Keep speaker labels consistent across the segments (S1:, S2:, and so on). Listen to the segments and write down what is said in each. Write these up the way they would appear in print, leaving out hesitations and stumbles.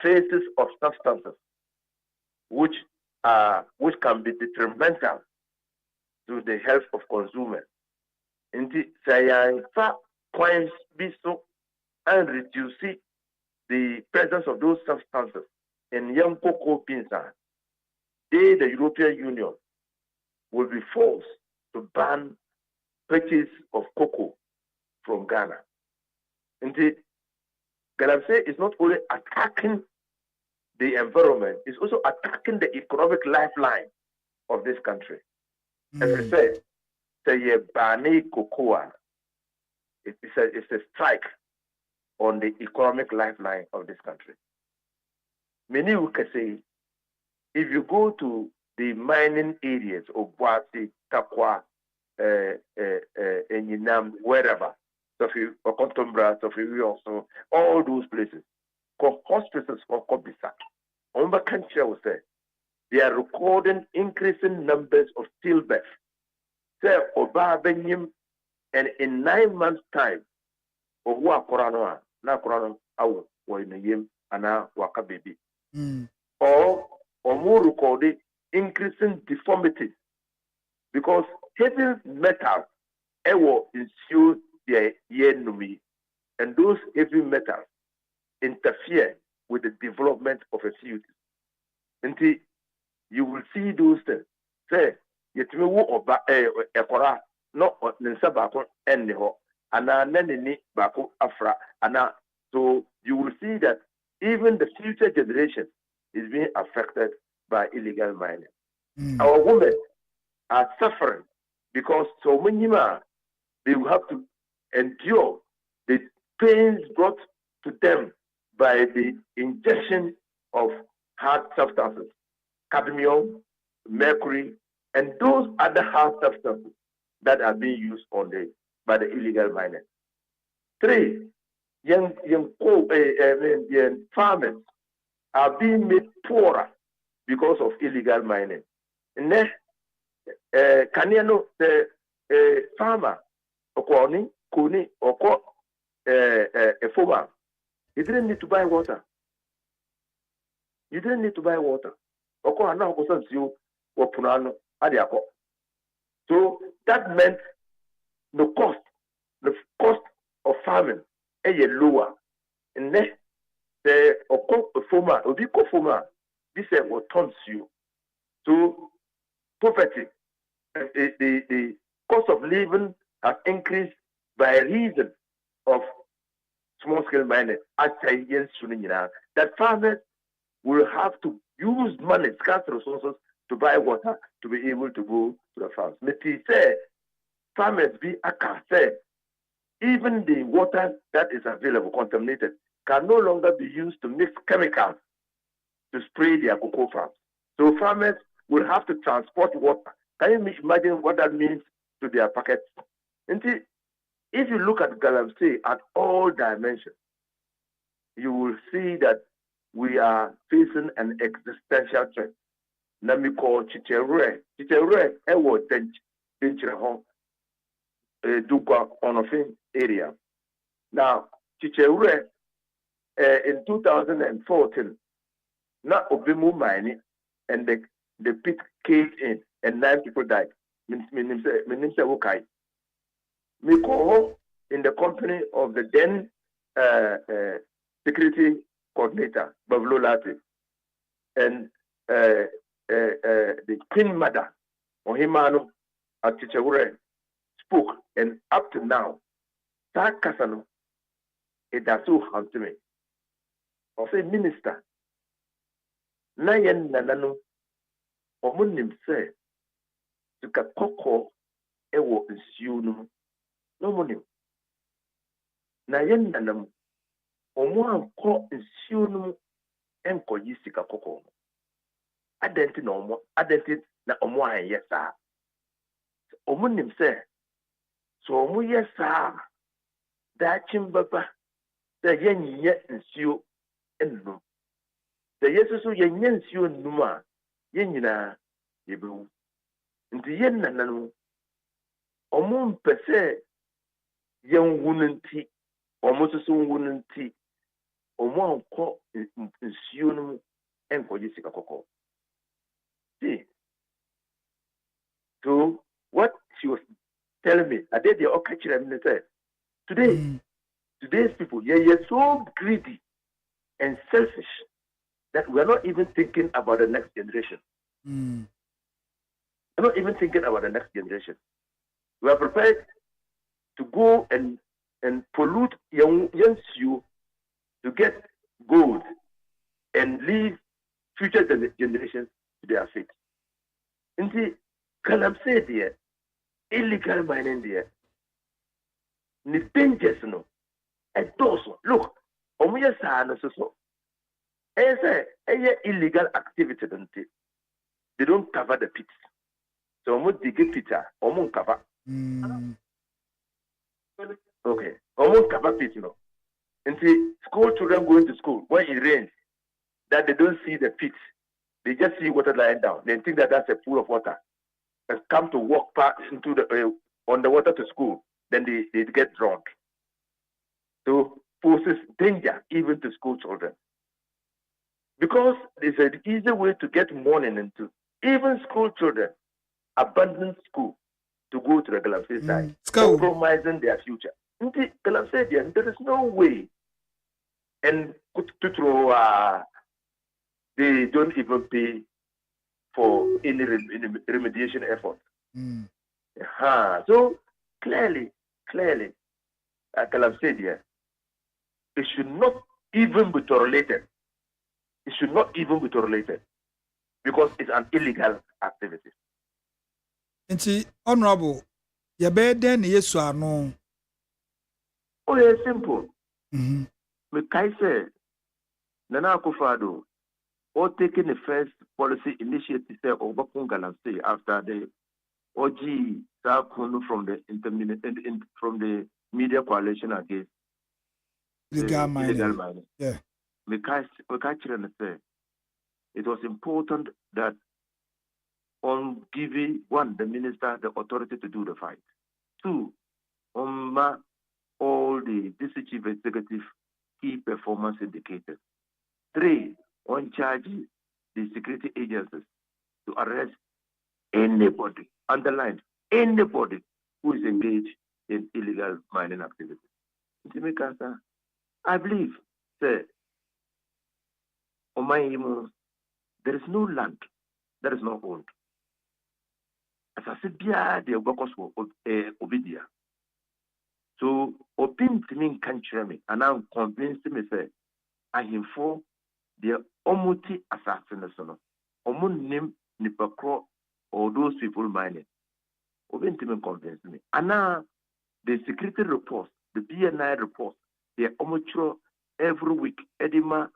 S1: traces of substances which can be detrimental to the health of consumers. Indeed, science points be so and reduce the presence of those substances in young cocoa beans. The European Union will be forced to ban purchase of cocoa from Ghana. Indeed, Galamsey is not only attacking the environment, it's also attacking the economic lifeline of this country. As I said, say bani cocoa, it's a strike on the economic lifeline of this country. Many will say, if you go to the mining areas of Boise, Takwa, Enyinam, wherever, Sophie or Contombra, Sophie also, all those places, hospitals for Kobisa, Omba country will say, they are recording increasing numbers of stillbirth. Say, Oba Benyim, and in 9 months' time, Owa Koranoa, na Korano, Awu, or in a yim, and now Waka baby. Or more recorded increasing deformities because heavy metals will ensue their yenumi, and those heavy metals interfere with the development of a fetus. Until you will see those things. Say, yetime wo oba ekora no nsa bako enne ho ana nanini bako afra ana, so you will see that even the future generation is being affected by illegal mining. Our women are suffering because so many they will have to endure the pains brought to them by the injection of hard substances, cadmium, mercury, and those other hard substances that are being used by the illegal miners. 3, young farmers are being made poorer because of illegal mining. And then, the farmer, Okoni, Kuni, Oko, a farmer, he didn't need to buy water. You didn't need to buy water. Oko ana okosan siyo wapunano adiako. So that meant the cost of farming is lower. And then the farmer, this is what turns you. So poverty, the cost of living has increased by reason of small scale mining. That farmers will have to use money, scarce resources, to buy water to be able to go to the farms. Meti say, farmers be say, even the water that is available, contaminated, can no longer be used to mix chemicals to spray their cocoa farms. So farmers will have to transport water. Can you imagine what that means to their pockets? And if you look at Galamsey at all dimensions, you will see that we are facing an existential threat. Nami call Chichere, ewo danger home, Duka on a fin area. Now, Chichere, in 2014, not Obimu mining, and the pit caved in, and 9 people died. Minimse Wokai. Me call in the company of the then security coordinator, Bavlo Lati, and the Queen Mother, Ohimano, at Chichawure, spoke, and up to now, that Kasano, it does so harm to me. Of a minister, Nayan Nanano, Omunim say, to Kakoko, Ewo is you no money. Nayan Nanam, Omo ko is you enko yisika koko. Adenti no mo, adenti na omo an yesa. Omunim say, so omo yesa, da chimbaba, da yenye nsiyo enno. Da yesu so yenye nsiyo numa, yenyina yebu. Nti yenna nanu, omo mpese yen wununti, omo susu wununti, omo anko nsuo no mu enkoje sika kokko. See, so what she was telling me, I did the okachira and said, today's people, you're so greedy and selfish that we're not even thinking about the next generation. We're not even thinking about the next generation. We are prepared to go and pollute young you to get gold and leave future generations to their fate. And see, can I say there, illegal mining there, the dangers no, and also look, omuya sana so. Illegal activity they don't cover the pits. So omu dig pit omu cover. Okay, omu cover pit no. And see, school children going to school when it rains, that they don't see the pits. They just see water lying down. They think that that's a pool of water. And come to walk past into the on the water to school. Then they get drowned. So poses danger even to school children. Because there's an easy way to get money into. Even school children abandon school to go to the Galamsey side, compromising their future. There is no way. And they don't even pay for any remediation effort. So clearly, Galamsey, it should not even be tolerated. It should not even be tolerated because it's an illegal activity.
S2: And honorable, your bed then yes or no?
S1: Oh, yeah, simple. Mekai say, Nana Akufo-Addo, or taking the first policy initiative of Galamsey after the OG from the media coalition against
S2: illegal mining. Yeah.
S1: It was important that on giving one the minister the authority to do the fight. Two, on all the district chief executive key performance indicators. Three, on charging the security agencies to arrest anybody, underlined anybody who is engaged in illegal mining activities. I believe, sir, there is no land that is not owned. As I said, the workers were obedient. So, open to me country me, and I'm convinced me say, I inform the omuti assassination, name nipakro or those people mining. Open to me convince me. And now the security reports, the BNI reports, they are amateur every week. Edima,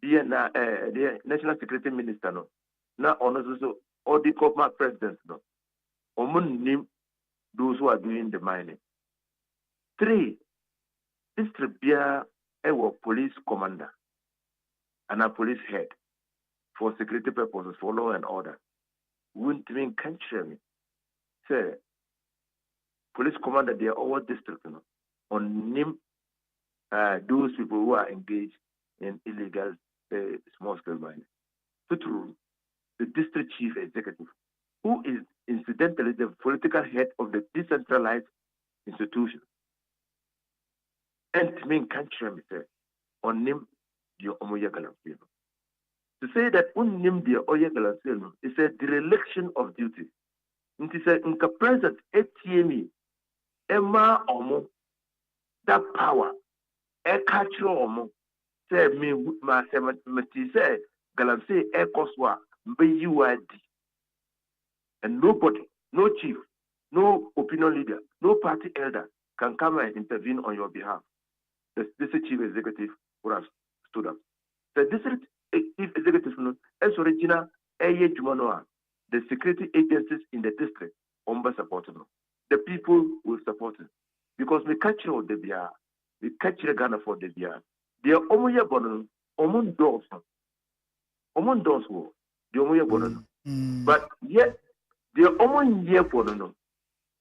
S1: BNI, the National Security Minister, no. Now, also, all the corporate presidents, no. Name those who are doing the mining. Three, district beer a police commander and a police head for security purposes, for law and order. Wouldn't mean country me. Say, police commander, they are all district, no. On name those people who are engaged in illegal small-scale mining. Through the district chief executive, who is incidentally the political head of the decentralized institution. And to me, country, on name the Omoya Galamsey. To say that on name the Oya Galamsey is a dereliction of duty. It is a present ATME, Emma Omo, that power, a catcher Omo, say me, my say, Galamsey, a Koswa, BUID. And nobody, no chief, no opinion leader, no party elder can come and intervene on your behalf. The district chief executive would have stood up. The district chief executive, as original, the security agencies in the district, support them. The people will support it. Because we catch all the BR, we catch the Ghana for the BR. They are Omoya Bonon, Omon doors, the Omoya Bonon. But yet, the Omon Ye Bonon,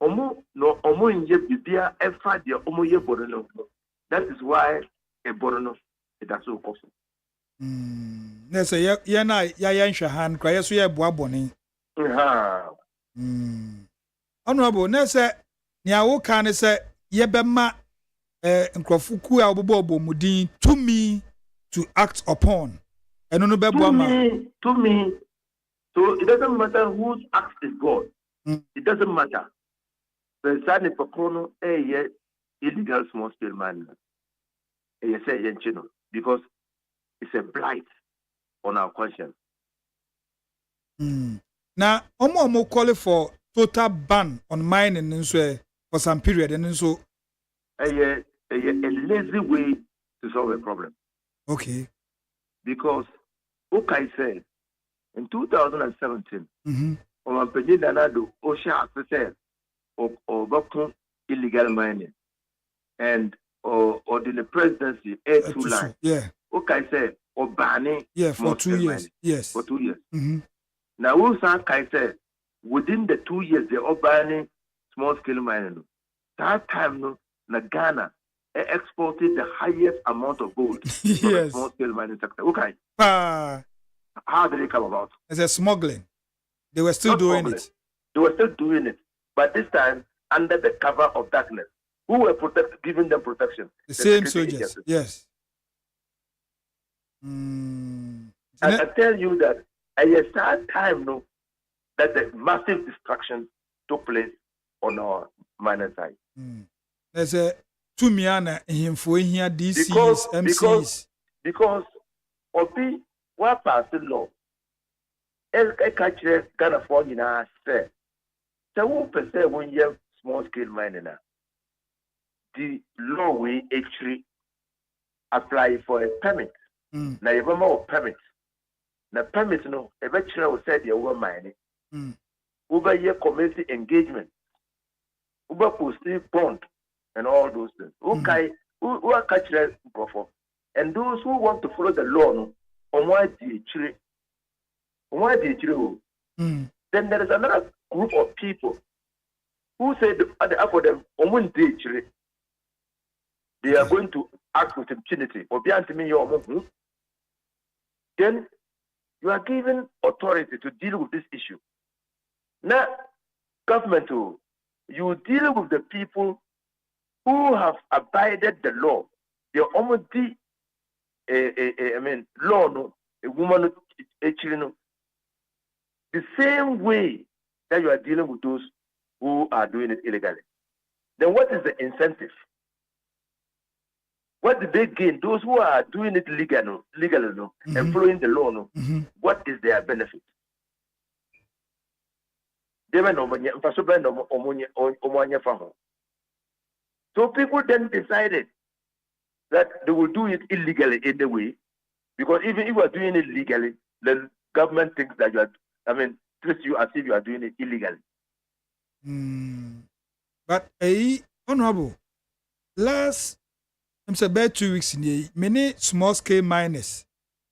S1: Omon Ye Bibia, Efa, the Omoye Bonon. That is why a Bono That's so possible.
S2: Let's say, yeah, na, ya shahan, cry, so ya boaboni. Honorable, let's say, near what can I say, ye bema, nkrofuku a obobo mudin to me to act upon. And no be
S1: To me. So it doesn't matter whose act is God. It doesn't matter. The sign for chrono, illegal small scale mining. Because it's a blight on our conscience.
S2: Now, omo call for total ban on mining for some period and so
S1: A lazy way to solve a problem.
S2: Okay.
S1: Because Okai said in 2017, on ADDO, OSHA said or illegal mining and or the presidency A2 line.
S2: Yeah.
S1: Okay, said or banning.
S2: Yeah, for 2 years.
S1: Mining.
S2: Yes.
S1: For 2 years. Now, also, I said within the 2 years they are banning small scale mining. That time, no, Ghana exported the highest amount of gold from the small scale mining sector. Okay. How did it come about?
S2: It's a smuggling. They were still doing it.
S1: They were still doing it, but this time under the cover of darkness. Who were giving them protection?
S2: The same soldiers. Agencies. Yes.
S1: I can tell you that at a sad time, no, that the massive destruction took place on our minor side.
S2: There's a Tumiana in for here DCs, MCs.
S1: Because Obi, what passed the law? I catch Ghana for you now, say. So, 1% 1 year small scale mining. The law will actually apply for a permit. Now, you have more permit. Now, permit, no, eventually will say the over mining. Over year community engagement. Over posting bond and all those things. Okay, who are catching profit. And those who want to follow the law, no, on why then there is another group of people who say for them, they are going to act with impunity. Then you are given authority to deal with this issue. Now, government, you deal with the people who have abided the law. They are almost law, no, a woman, actually, no. The same way that you are dealing with those who are doing it illegally. Then what is the incentive? What do they gain? Those who are doing it legally, no, and following the law, no, what is their benefit? So people then decided that they will do it illegally anyway, because even if you are doing it legally, the government thinks that you are, treats you as if you are doing it illegally.
S2: But honorable, last about 2 weeks in the many small scale miners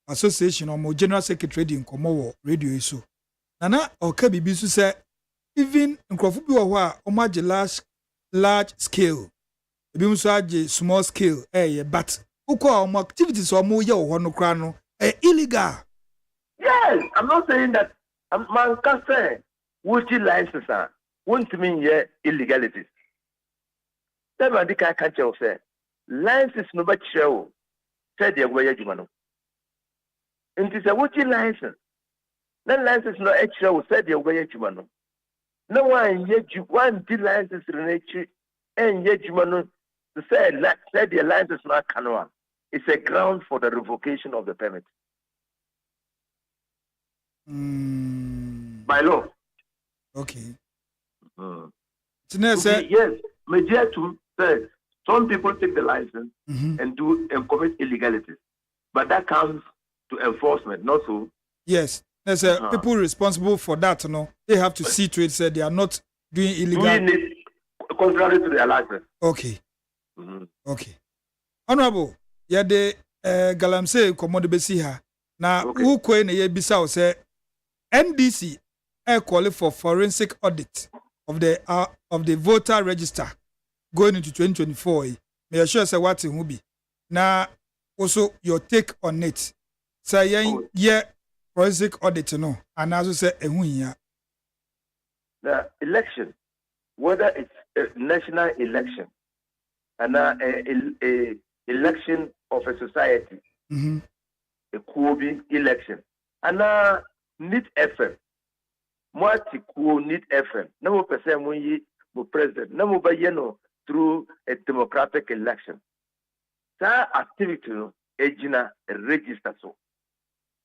S2: association or more general secretary in Komowo radio issue. Nana or Kabibisu said even in Krofubi or large scale, the small scale, but uko activities or more yo illegal.
S1: Yes, I'm not saying that man can say which license won't mean illegalities. That man can't tell say license no but show said the way you and it's a which license. That license no extra said the way you no one yet you one the license related and yet you to say said the license not canoa. It's a ground for the revocation of the permit. By law.
S2: Okay.
S1: Yes, media to say some people take the license and commit illegalities, but that comes to enforcement, not so.
S2: Yes, there's people responsible for that. No, they have to see to it. Say they are not doing illegal.
S1: Doing it contrary to their license.
S2: Okay. Okay. Honorable, the galamse komodo besi ha na who kwe na ye bisa o say NDC call for forensic audit of the voter register going into 2024. May assure say what it will be. Now also your take on it. Say yeah, forensic audit no, and also say ehunya.
S1: The election, whether it's a national election and a election of a society, a Kobe election, and need FM, Mwati Kuo need FM, no person when you president, no bayeno through a democratic election. That activity no, ejina register so.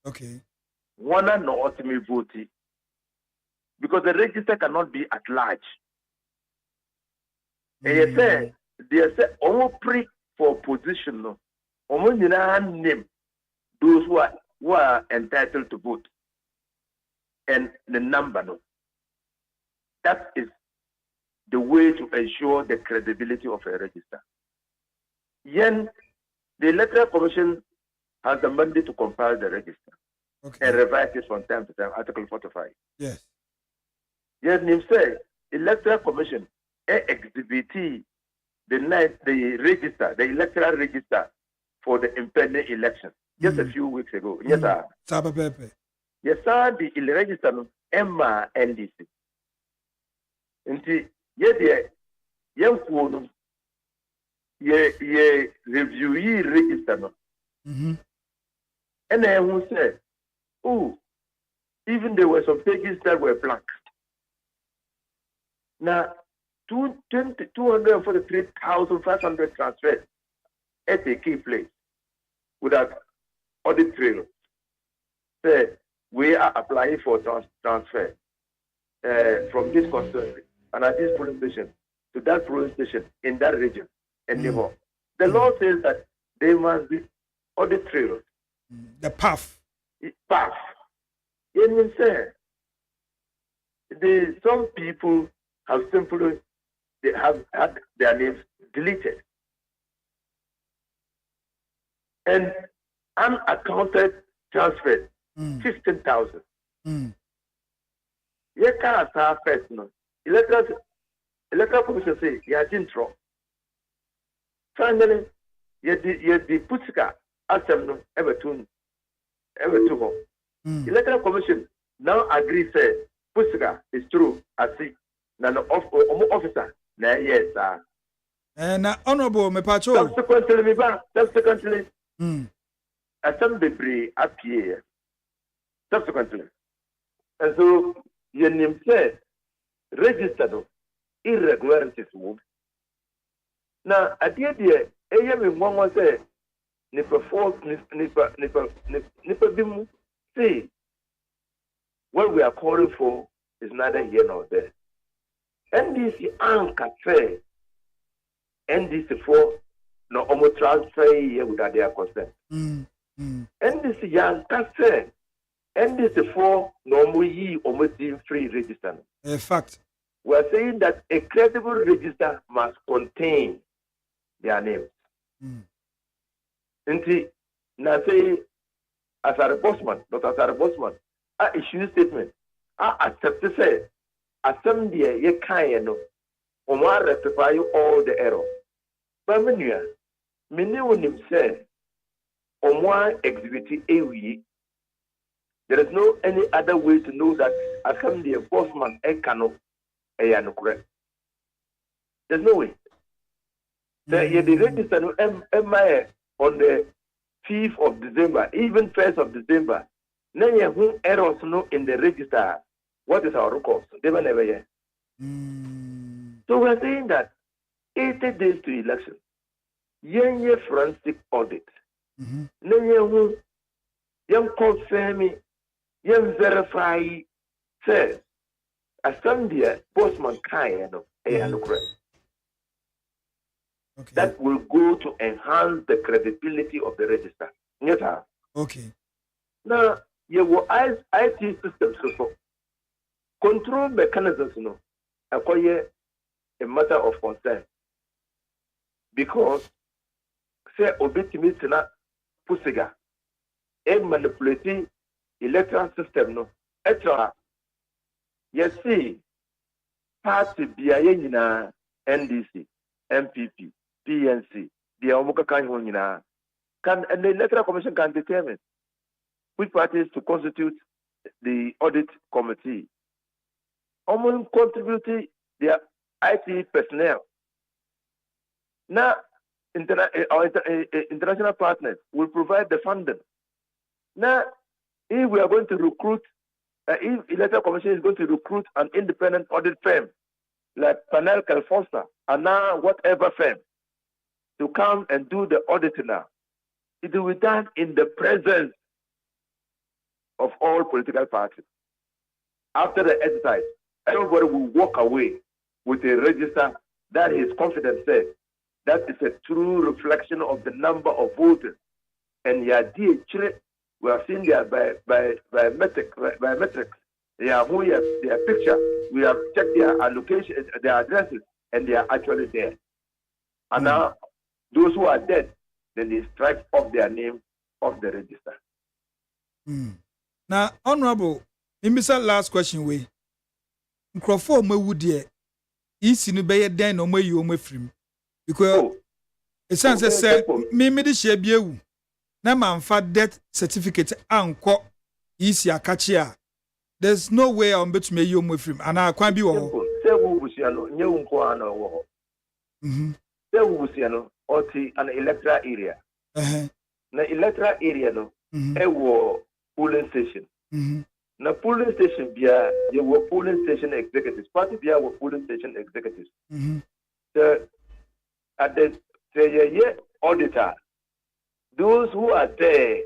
S2: Okay.
S1: One no ultimate vote. Because the register cannot be at large. And you say, they say, pre for position, no, name those who are entitled to vote. And the number, no. That is the way to ensure the credibility of a register. Yen, the Electoral Commission has the mandate to compile the register and revise it from time to time, Article 45.
S2: Yes.
S1: Yes, Nim say, Electoral Commission exhibit the register, the electoral register for the impending election just a few weeks ago. Yes, sir. Yes, sir. The register no Emma NDC. Nti ye no ye review register no. And then who said, oh, even there were some pages that were blank. Now, 243,500 transfers at a key place without audit trail. Say, we are applying for transfer from this constituency and at this polling station to that polling station in that region and neighbor. The law says that there must be audit trail.
S2: The path.
S1: Path. It means some people have simply have had their names deleted. And unaccounted transfers, 15,000. You can't have first, no. Electoral Commission say, you are intro. Finally, you the Putsika, Assembly, Everton. Electoral Commission now agree, say, Putsika is true, I see. Now, the officer, yes, sir.
S2: And honorable Mepacho.
S1: Subsequently, Assembly appear. Subsequently. And so, your name said, registered irregularities. Now, at the end, AM one say, Nipper Bimu, say, what we are calling for is neither here nor there. NDC anchor say, NDC for no almost transfer here without their consent. NDC young can say, NDC for no more ye almost free register.
S2: In fact,
S1: we are saying that a credible register must contain their names. And now say, as a bossman, not as a bossman, I issue statement. I accept to say, assembly ye can rectify all the errors. But many will say, exhibit a there is no any other way to know that assembly enforcement cannot correct. There's no way. The register on the 5th of December, even 1st of December. Now you errors no in the register. What is our record? They were never here. So we're saying that 80 days to election, young forensic audit. Now you confirm, you verify, says, assembly postman kind of that will go to enhance the credibility of the register. Yes, sir.
S2: Okay.
S1: Now, you will IT systems so control mechanisms, acquire a matter of concern. Because, say, obitimi tina pusiga, manipulating electoral system, no, etc. You see, party BIA NDC, MPP, PNC, the Omuka Kanhunina, the Electoral Commission can determine which parties to constitute the audit committee. Almost contributing their IT personnel. Now, international partners will provide the funding. Now, if we are going to recruit, if Electoral Commission is going to recruit an independent audit firm like Panel Calfoster and now whatever firm to come and do the auditing now, it will be done in the presence of all political parties. After the exercise, everybody will walk away with a register that is confident says that is a true reflection of the number of voters. And yeah, we have seen their biometrics, their picture, we have checked their allocation, their addresses, and they are actually there. And now, those who are dead, then they strike off their name off the register.
S2: Now, Honorable, in Mr. Last question, we Crawford Mawudia is in the Bay Den or you may frame. Because it sounds as said, me share you. Now, man, for death certificate and quote easy a catcher. There's no way I'm between me you with him, and I can't be all.
S1: Say who was you know, Say who was or an electoral area. The electoral area, no, a war polling station. Na polling station bia you were polling station executives. Party bia were polling station executives. At the year auditor, those who are there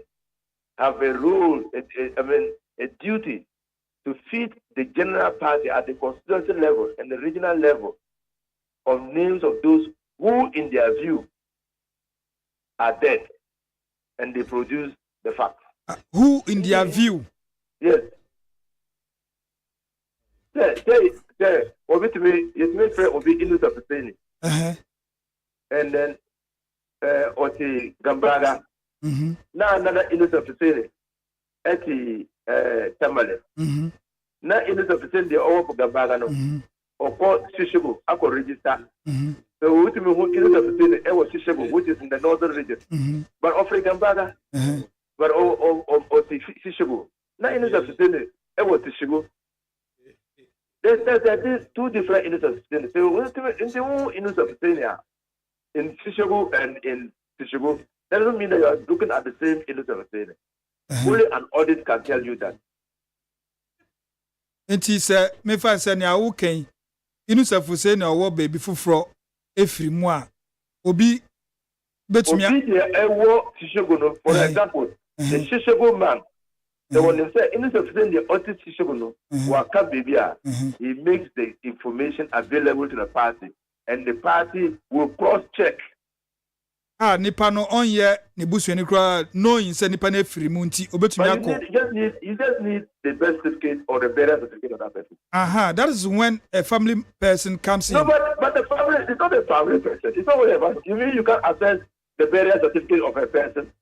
S1: have a role, a duty to feed the general party at the constituency level and the regional level of names of those who, in their view, are dead, and they produce the facts.
S2: Who, in their view?
S1: Yes. And then Oti Gambaga. Now another innocent facility. Eti Tamale. Now innocent facility over Gambaga no. Or called Shishibu, I could register. So we who innocent facility ever Shishibu, which is in the northern region. But offering Gambaga, but Oti Shishibu. Now innocent facility ever Shishibu. There's two different innocent facilities. So in the innocent facility in Shishibu and in Shishibu, that doesn't mean that you are looking at the same innocent facility. Only an audit can tell you that.
S2: And he said, me fa say na wo kan innocent facility na wo baby fufuro efiri mu a obi betumi
S1: obi dey ewo Shishibu no, for example, the Shishibu man, the one they say innocent facility the audit Shishibu no, waka baby he makes the information available to the party. And the party will cross-check.
S2: Nipa no onye ne busu ni kra knowing say nipa na free mu nti obetumi akọ.
S1: You just need the birth certificate or the burial certificate of that person.
S2: That is when a family person comes in.
S1: No, but the family, it's not a family person. It's not whatever. You mean you can access the burial certificate of a person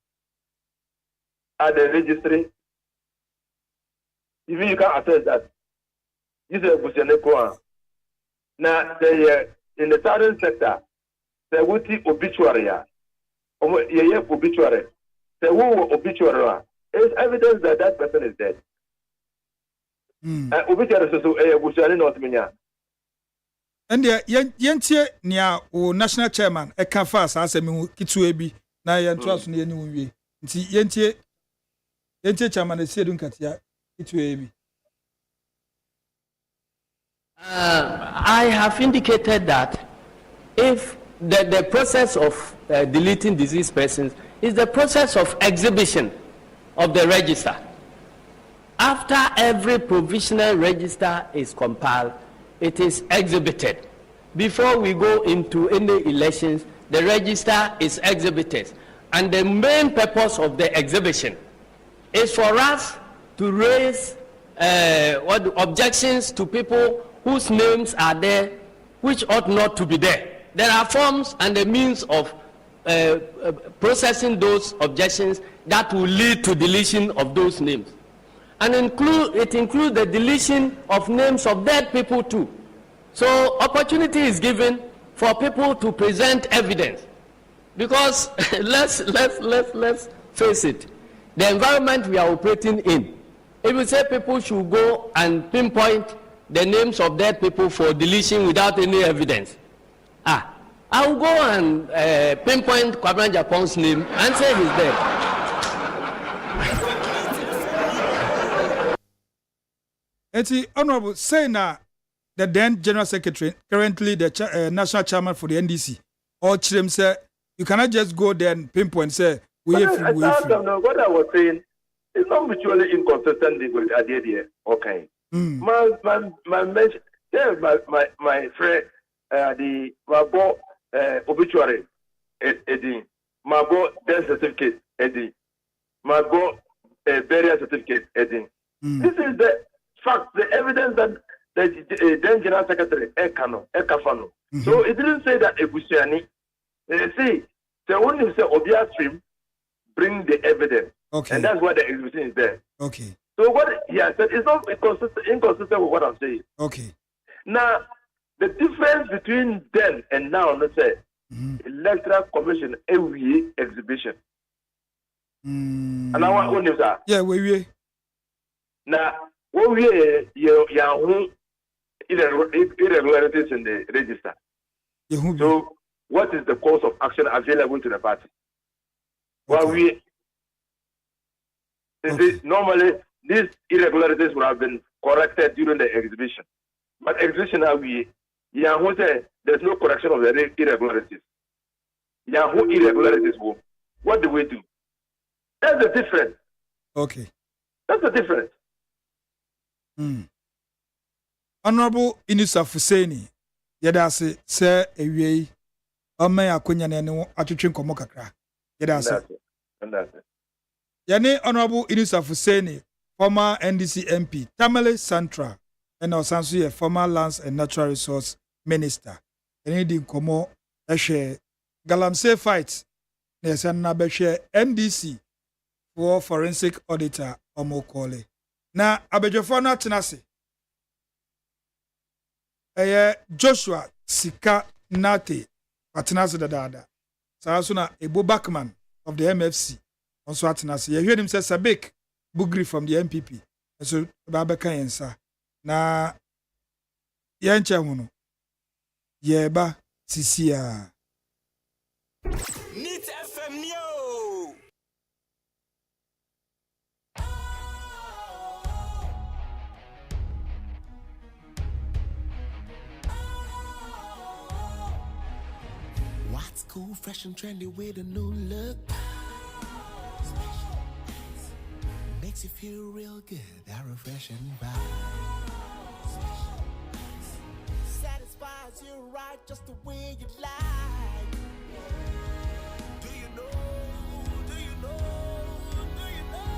S1: at the registry? You mean you can access that? You say busu. Now in the southern sector, there will be obituary. Obituary. There will obituary. It's evidence that that person is dead. Obituary so obituary not mean.
S2: And yentie nia o national chairman e kan fa asase me kitu ebi na yentu aso ne eni wie. Nti yentie chairman e siedu nkatia kitu ebi.
S3: I have indicated that if the process of deleting deceased persons is the process of exhibition of the register. After every provisional register is compiled, it is exhibited. Before we go into any elections, the register is exhibited. And the main purpose of the exhibition is for us to raise objections to people whose names are there, which ought not to be there. There are forms and the means of processing those objections that will lead to deletion of those names. And it includes the deletion of names of dead people too. So opportunity is given for people to present evidence Because let's face it, the environment we are operating in, if you say people should go and pinpoint the names of dead people for deletion without any evidence, I will go and pinpoint Kwabena Japon's name and say he's dead.
S2: Eti Honorable, say now the then General Secretary, currently the National Chairman for the NDC, or Chirem say you cannot just go there and pinpoint say we have free.
S1: What I was saying is not mutually inconsistent with ADDO. Okay. My mention, my friend, the Mabo obituary, Eddie, Mabo death certificate, Eddie, Mabo burial certificate, Eddie. This is the fact, the evidence that the then General Secretary Ekafano. So it didn't say that Ebusiani. See, the only say Obia stream bring the evidence.
S2: Okay.
S1: And that's why the exhibition is there.
S2: Okay.
S1: So what he has said is not inconsistent with what I'm saying.
S2: Okay.
S1: Now, the difference between then and now, let's say, Electoral Commission every exhibition. And now what is that?
S2: Yeah, we.
S1: Now, what we Yahoo irregularities in the register. So, what is the course of action available to the party? Well, normally these irregularities would have been corrected during the exhibition, but exhibition now Yahoo said there's no correction of the irregularities. Yahoo irregularities. What do we do? That's the difference.
S2: Okay.
S1: That's the difference.
S2: Honorable Inusa Fuseni, yadase se ewie ome akonya na ne atwetwe nkomo kakra. Yadase. Yani Honorable Inusa Fuseni, former NDC MP, Tamale Central, and also a former Lands and Natural Resource Minister. And he nkomo ehwe galamsey fight na yasanna behwe NDC for forensic auditor omokole. Na abedwofo no atenase Joshua Sika Nate atenase dadada. Sa na Ebo Backman of the MFC also atenase. You hear him say Sabik Bugri from the MPP. So babeka yensa. Na yenche hono. Yeba sisia.
S4: Nit FM yo. What's cool, fresh and trendy with a new look? Makes you feel real good, that refreshing vibe. Satisfies you right just the way you like. Do you know? Do you know? Do you know?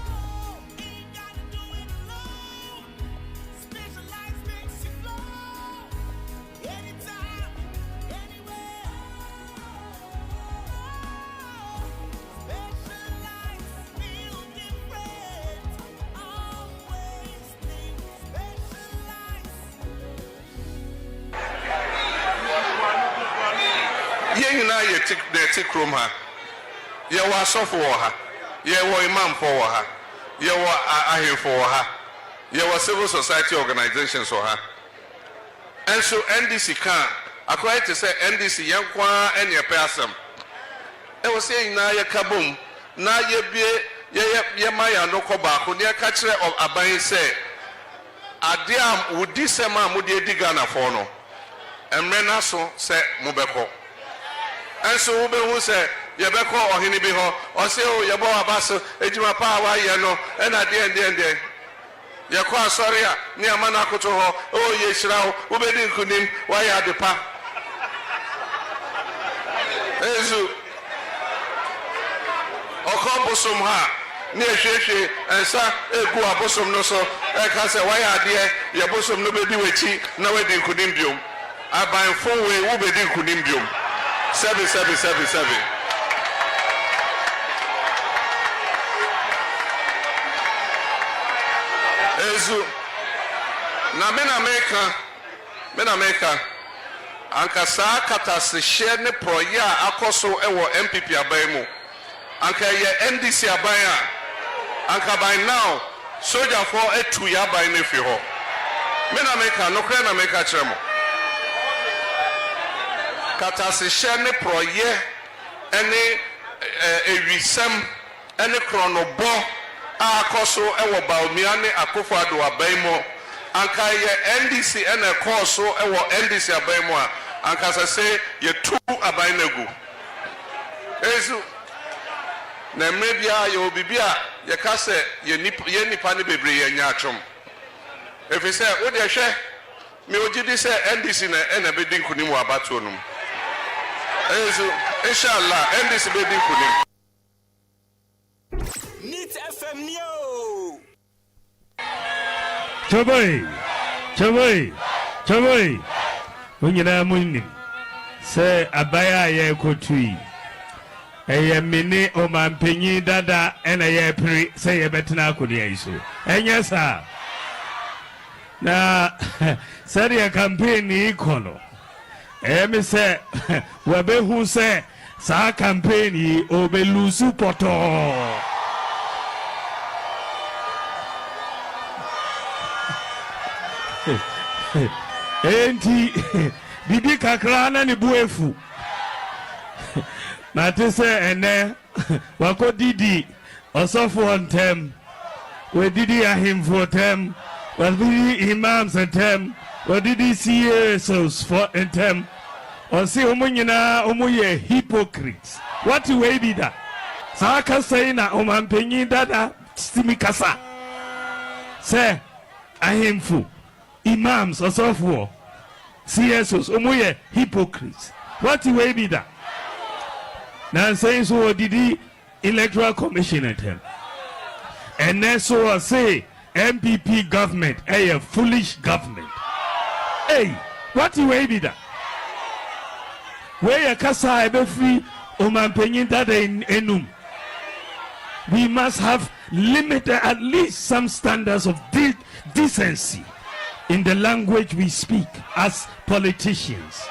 S4: Oh, ain't gotta do it alone. Specialized makes you flow. Anytime, anywhere. Specialized feel different. Always think specialized.
S5: Yen na ye tik room ha. Ye wa sofo wo ha. Ye wo imam for wo ha. Ye wo ahemfo wo ha. Ye wo civil society organizations wo ha. And so NDC can according to say NDC yen kwa enye pe asem. E wo say na ye kabom na ye bie ye maya no ko ba ko ne ka kire of aban say ade am wudi sema mo de digana for no. Emre na so say mo beko. And so we will say, Yabeko or Hinibiho, or say, oh, Yabo Abaso, Ejima Power, Yano, and at the end, Yakwa Soria, near Manakoto, oh, Yeshrao, Ubedin Kunim, why are the pa? Ezu Okobosum ha, near Sheshe, and Sa, Egu Abosom no so, Ekasa, why are there, Yabosom no baby wechi, no wedding Kudimbium. I buy 4 way, Ubedin Kudimbium. 7. Ezu na men America anka saa katasehye ne proye a akoso ewo MPP aban mu anka ye NDC aban a anka by now soldier for etu ya aban ne fi ho me na meka no kra na meka kire mo katasehye ne proye ene ewisem ene kronobo a akoso ewo Bawumia ne Akufo-Addo aban mu anka ye NDC ene koso ewo NDC aban mu a anka say ye two aban nagu ezu na mebia ye obibia ye ka se ye nipa ne bebre ye nya atwom efi se wo de hwe me ogidi se NDC na ene be din kunim wa bato num ezu inshallah NDC be din kunim
S6: Nit FM Neo.
S7: Choboy. Unyina munni. Se abaya ye kotui. Eye mini o mampenyi dada ena ye pri se ye betina akodi iso. Enye sa. Na sari campaign ni ikono. Me se wabehu se sa campaign yi obelusu poto. Enti bibi kakra na ni buefu na te se ene wako didi osofo ntem we didi ahimfo tem we didi imams ntem we didi CSOs for ntem on si omunyina omuye hypocrites what we be that saka say na omampenyi dada simikasa se ahimfo imams osofo CSOs omuye hypocrites what way be that now saying so did the electoral commission at him and then so say MPP government a foolish government hey what way be that where ya kasa ebe free omampenyin that in enum we must have limited at least some standards of decency in the language we speak as politicians.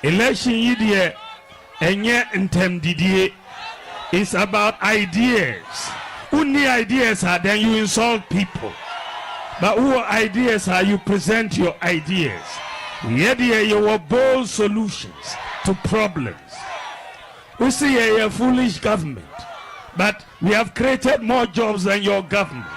S7: Election yidie enye ntem didie is about ideas. Only ideas are then you insult people. But who ideas are you present your ideas? Yet your bold solutions to problems. We see a foolish government, but we have created more jobs than your government.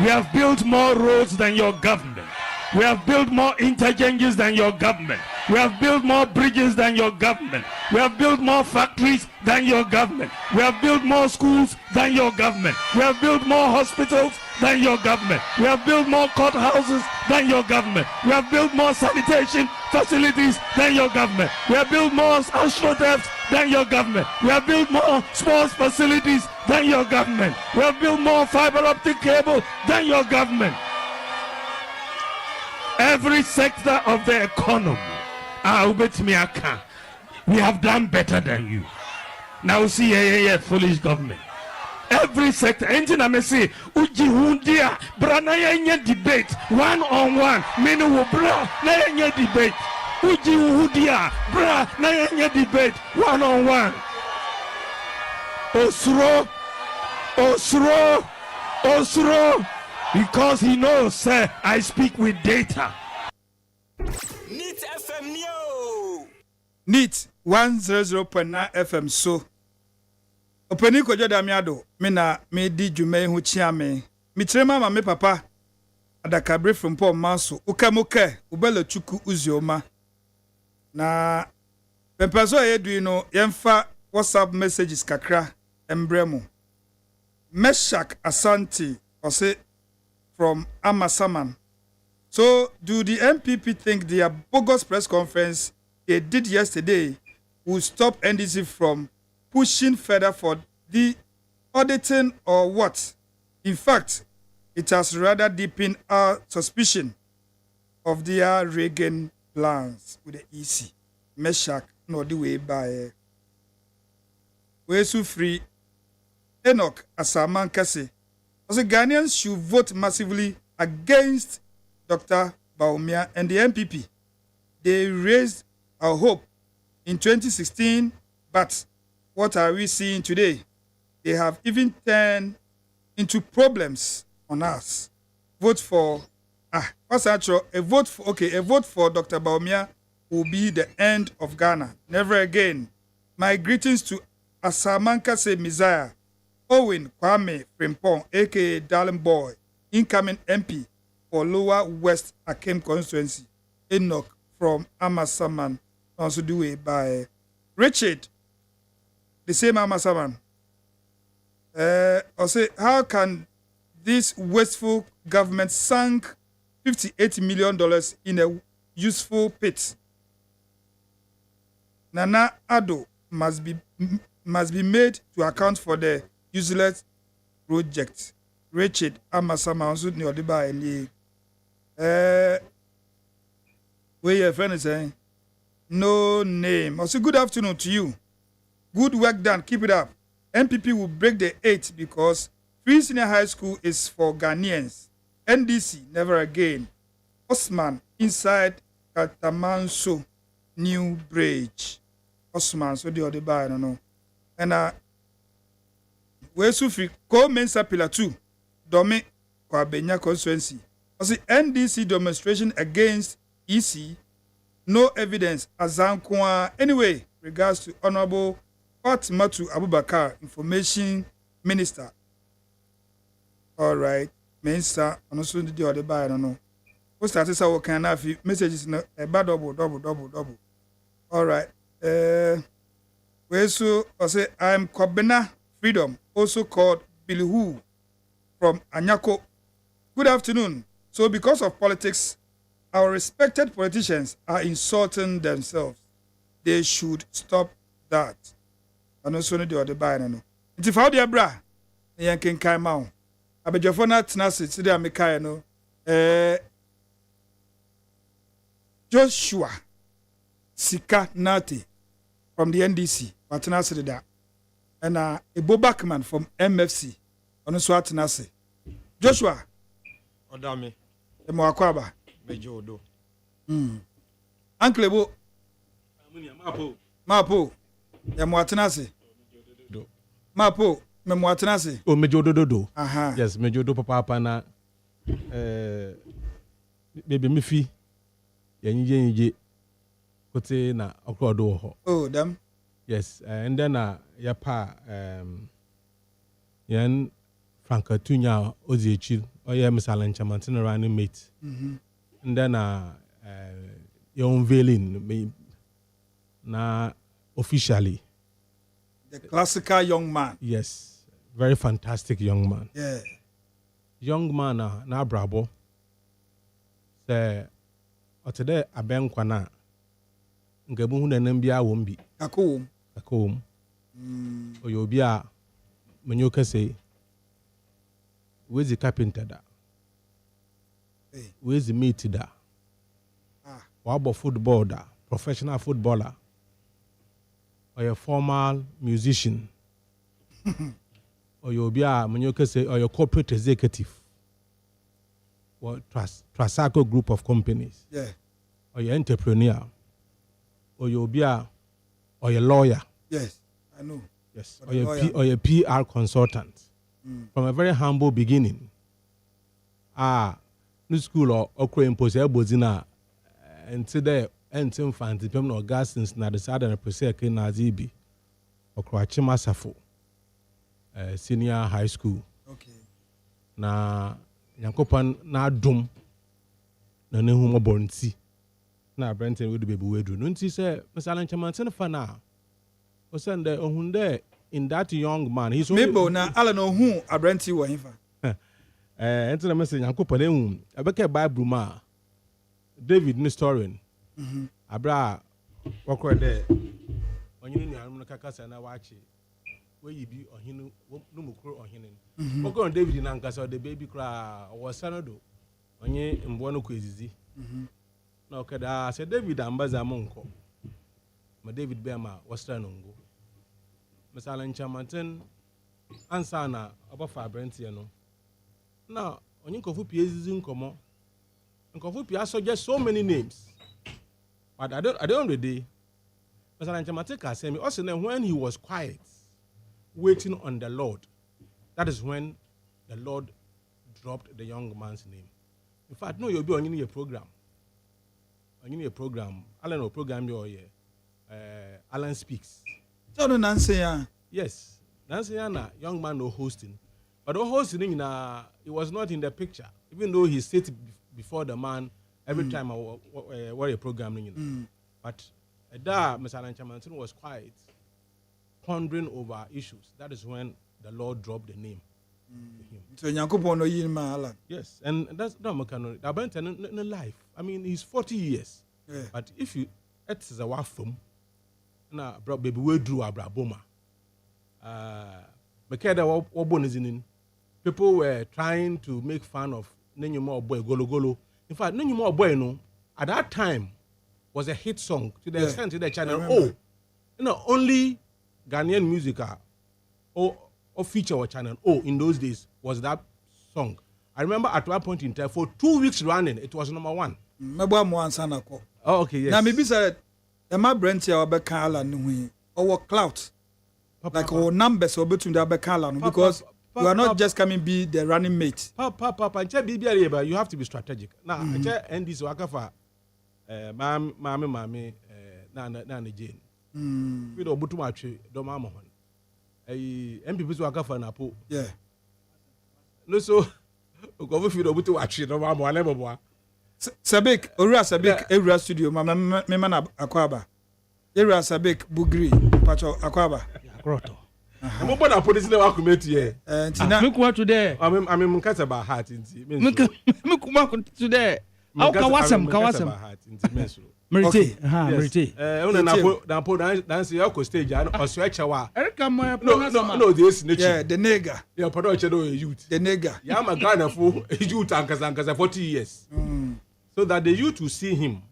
S7: We have built more roads than your government. We have built more interchanges than your government. We have built more bridges than your government. We have built more factories than your government. We have built more schools than your government. We have built more hospitals than your government. We have built more courthouses than your government. We have built more sanitation facilities than your government. We have built more astroturfs than your government. We have built more sports facilities than your government. We have built more fiber optic cable than your government. Every sector of the economy, we have done better than you. Now see foolish government. Every sector, engine I may say, Uji Hundia, Branaya debate, one on one, many will bra, Naya debate. Uji Hundia, Bra, Naya debate, one on one. Osro, because he knows, sir, I speak with data.
S6: Nit FM Neo.
S2: Nit 100.9 FM so. Openi kojo da miado me na me di dwuma hu chia me. Me trema ma me papa adakabre from Paul Manso. Ukamuke ubele chuku uzioma. Na pempazo edu no yemfa WhatsApp messages kakra embremo. Meshak Asante ose from Amasaman. So, do the MPP think their bogus press conference they did yesterday will stop NDC from pushing further for the auditing or what? In fact, it has rather deepened our suspicion of their Reagan plans with the EC. Meshak, no the way by Wesu free Enoch Asaman Kase. Also, Ghanaians should vote massively against Dr. Bawumia and the MPP. They raised our hope in 2016, but what are we seeing today? They have even turned into problems on us. Vote for what's actual a vote for Dr. Baumia will be the end of Ghana. Never again. My greetings to Asamankase Messiah, Owen Kwame Frimpong, aka Darling Boy, incoming MP for Lower West Akem constituency. Enoch from Amasaman, also do it by Richard, the same Amasaman. I say, how can this wasteful government sink $58 million in a useful pit? Nana ADDO must be made to account for the useless project. Richard Amasama also knew the by league. Where your friend is saying, no name. I say, good afternoon to you. Good work done. Keep it up. MPP will break the 8 because free senior high school is for Ghanaians. NDC, never again. Osman, inside Katamanso, New Bridge. Osman, so the other by, I don't know. And where Sufi, co-mensa pillar 2, Dome, Kwabenya constituency. I say NDC demonstration against EC, no evidence, Azankwa. Anyway, regards to Honorable Fatimatu Abubakar, Information Minister. All right, Minister, and also the other by, I don't know. Who started our kind of messages in a bad double. All right. Where so I say I'm Kobena Freedom, also called Billy Hu from Anyako. Good afternoon. So because of politics, our respected politicians are insulting themselves. They should stop that. And also the other by no. It's if how the bra, the yankin came out. I bet your phone at Nasit, see the American no. Joshua Sika Nati from the NDC, Watanasi that. And a Bo Backman from MFC, on Swatanasi. Joshua
S8: Odame,
S2: the Moakwaba,
S8: Major Odo.
S2: Uncle Bo Mapo, the Moatanasi. Mapo, Memoatanasi.
S8: Oh, Major Dodo.
S2: Aha.
S8: Yes, Major Do Papa na baby Miffy. Yenye kote na okrodo ho.
S2: Oh, them.
S8: Yes, and then yapa yan Franka Tunya Oziechil or ya Misalancha Mountain running mate. And then your unveiling na officially.
S2: The classical young man.
S8: Yes, very fantastic young man.
S2: Yeah.
S8: Young man na brabo. Say today aben kwana ngabu hu nanan bia won bi
S2: Akom.
S8: oyo bia menyo kase wezi carpenter da wezi mate da wabo football da professional footballer or formal musician oyo bia menyo kase or corporate executive or Trasaco group of companies.
S2: Yeah.
S8: Or your entrepreneur. Or your beer or your lawyer.
S2: Yes, I know.
S8: Yes. Or your PR consultant. From a very humble beginning. New school or crane post bozina until there and fancy pem or Augustins na the southern presec in Nazibi or Kwachima Safo senior high school.
S2: Okay.
S8: Na Yankopan na dum na ne hu mobonti na Brenton would be wedru nunti say Mr. Lanchamanten fana o send ohunde in that young man he's
S2: maybe na ala no hu abrenti wo hifa
S8: enter the message Yankopan ehun abeka Bible ma David ni story abra wakọ de onyini ni anu kakasa na wachi where you be ohinu no mukro ohinin okon David na nkasa the baby cry was sanado onye mbo no kwezizi na okada say David ambaza monko ma David bema wasra no ngo misala nchamanten ansa na obafa Brentie no na onye nkofu pie ezizi nkomo nkofu pie so just so many names But at the end of the day, Mr. Nchamatika said me also when he was quiet, waiting on the Lord, that is when the Lord dropped the young man's name. In fact, no, you'll be on your program. On your program, Alan will program your Alan Speaks.
S2: So no Nancy,
S8: Yes, Nancy Anna, young man no hosting. But the hosting, it was not in the picture. Even though he sat before the man every time I were a programming. But that Mr. Alanchamantin was quiet, pondering over issues. That is when the Lord dropped the name to him.
S2: So Nyankopon no yin ma Alan.
S8: Yes, and that's not mechanical. That went in life. I mean, he's 40 years.
S2: Yeah.
S8: But if you, it's a wafum, now, baby, we drew a braboma. Mekeda wabon is in. People were trying to make fun of Nenyumo Boy Golo Golo. In fact, Nenyumo Boy, no, at that time was a hit song to the extent to the channel. Only Ghanaian music or feature or channel in those days was that song. I remember at one point in time, for 2 weeks running, it was number one.
S2: Oh,
S8: okay, yes.
S2: Now, maybe said, my brand here, Alan, or clout. Like our numbers or between the Alan, because you are not just coming be the running mate.
S8: Papa, you have to be strategic. Now, and this waka for Mammy, Nana Jane. We don't put too much, don't mamma. MPs waka for Napo.
S2: Yeah.
S8: No, so go if you don't put to watch it, no mamma, never more.
S2: Sabik, Ura Sabik, Ura Studio, Mamma Aquaba. Ura Sabik, Bugri, Pacho Aquaba.
S8: Grotto. I'm going to put this in the committee here.
S7: Look what today.
S8: I'm Mukasa by heart in
S7: Look today. How Kawasam. Merite.
S8: Merite. Dance your stage or stretch a while.
S2: No,
S8: this
S2: yeah, the nigger.
S8: Your production youth.
S2: The nigger.
S8: I'm a Ghana for youth and 40 years. So that the youth will see him.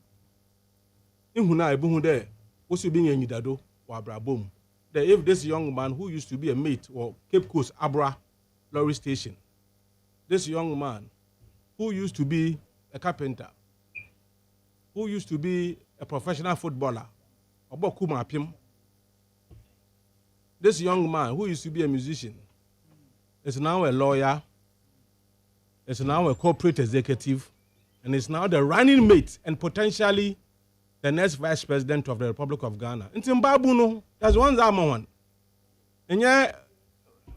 S8: In Huna, Buhunde, what's you being in Yidado or Brabum? That if this young man who used to be a mate or Cape Coast Abra lorry station, this young man who used to be a carpenter, who used to be a professional footballer, this young man who used to be a musician is now a lawyer, is now a corporate executive, and is now the running mate and potentially the next vice president of the Republic of Ghana. In Zimbabwe, no, that's one Zaman. And yeah,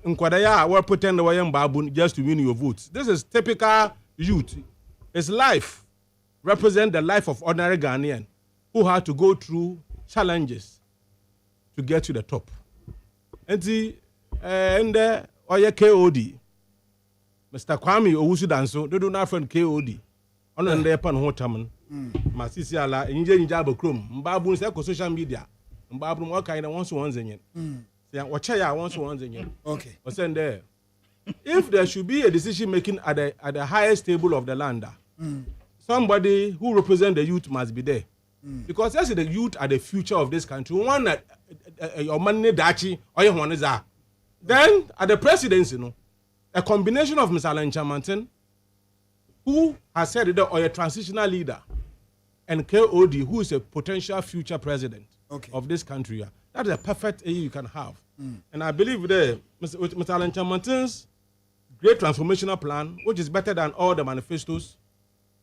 S8: in Kwadaya, we're pretending we're in Babu just to win your votes. This is typical youth. His life represents the life of ordinary Ghanaian who had to go through challenges to get to the top. And the KOD, Mr. Kwame Owusu Danso, they do not friend KOD. On the upon Hotaman. Masisi ala inje njabo krom mbabu se ko social media mbabu mo kind wants ones in say watch ya wants ones in
S2: okay
S8: o send there if there should be a decision making at the highest table of the land somebody who represent the youth must be there because that's the youth are the future of this country one that your money dachi or your one is then at the presidency a combination of Mr. Alan Chamantin who has said that or a transitional leader and KOD, who is a potential future president of this country. That is a perfect AU you can have. And I believe with Mr. Alan Chamantin's great transformational plan, which is better than all the manifestos,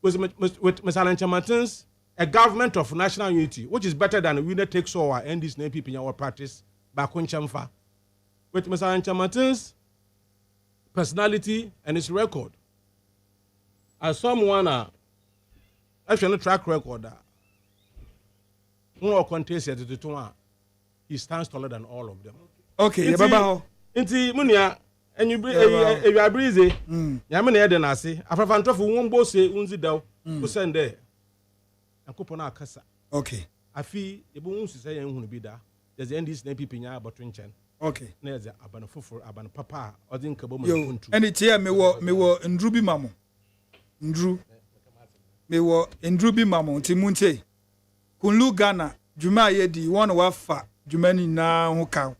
S8: with Mr. Alan Chamantin's a government of national unity, which is better than a winner takes all and this name people in our practice, Bakun Chamfa. With Mr. Alan Chamantin's personality and his record, as someone actually track record one contest at the two he stands taller than all of them.
S2: Okay, Baba.
S8: Inti munia and you are breezy. Yamane den ase. Afrafanto for one boss say unzi daw to send there. Akopona akasa.
S2: Okay.
S8: Afi ebu unsu say ehunu bi da. There's the NDC na people nya abotwenchen.
S2: Okay.
S8: Na ze abana foforo abana papa odin kabo mo
S2: kuntu. And it here me wo ndrubi mamo. Ndru mewo ndrubi mamo ntimunte kunlu Ghana juma yedi won wafa juma ni na hoka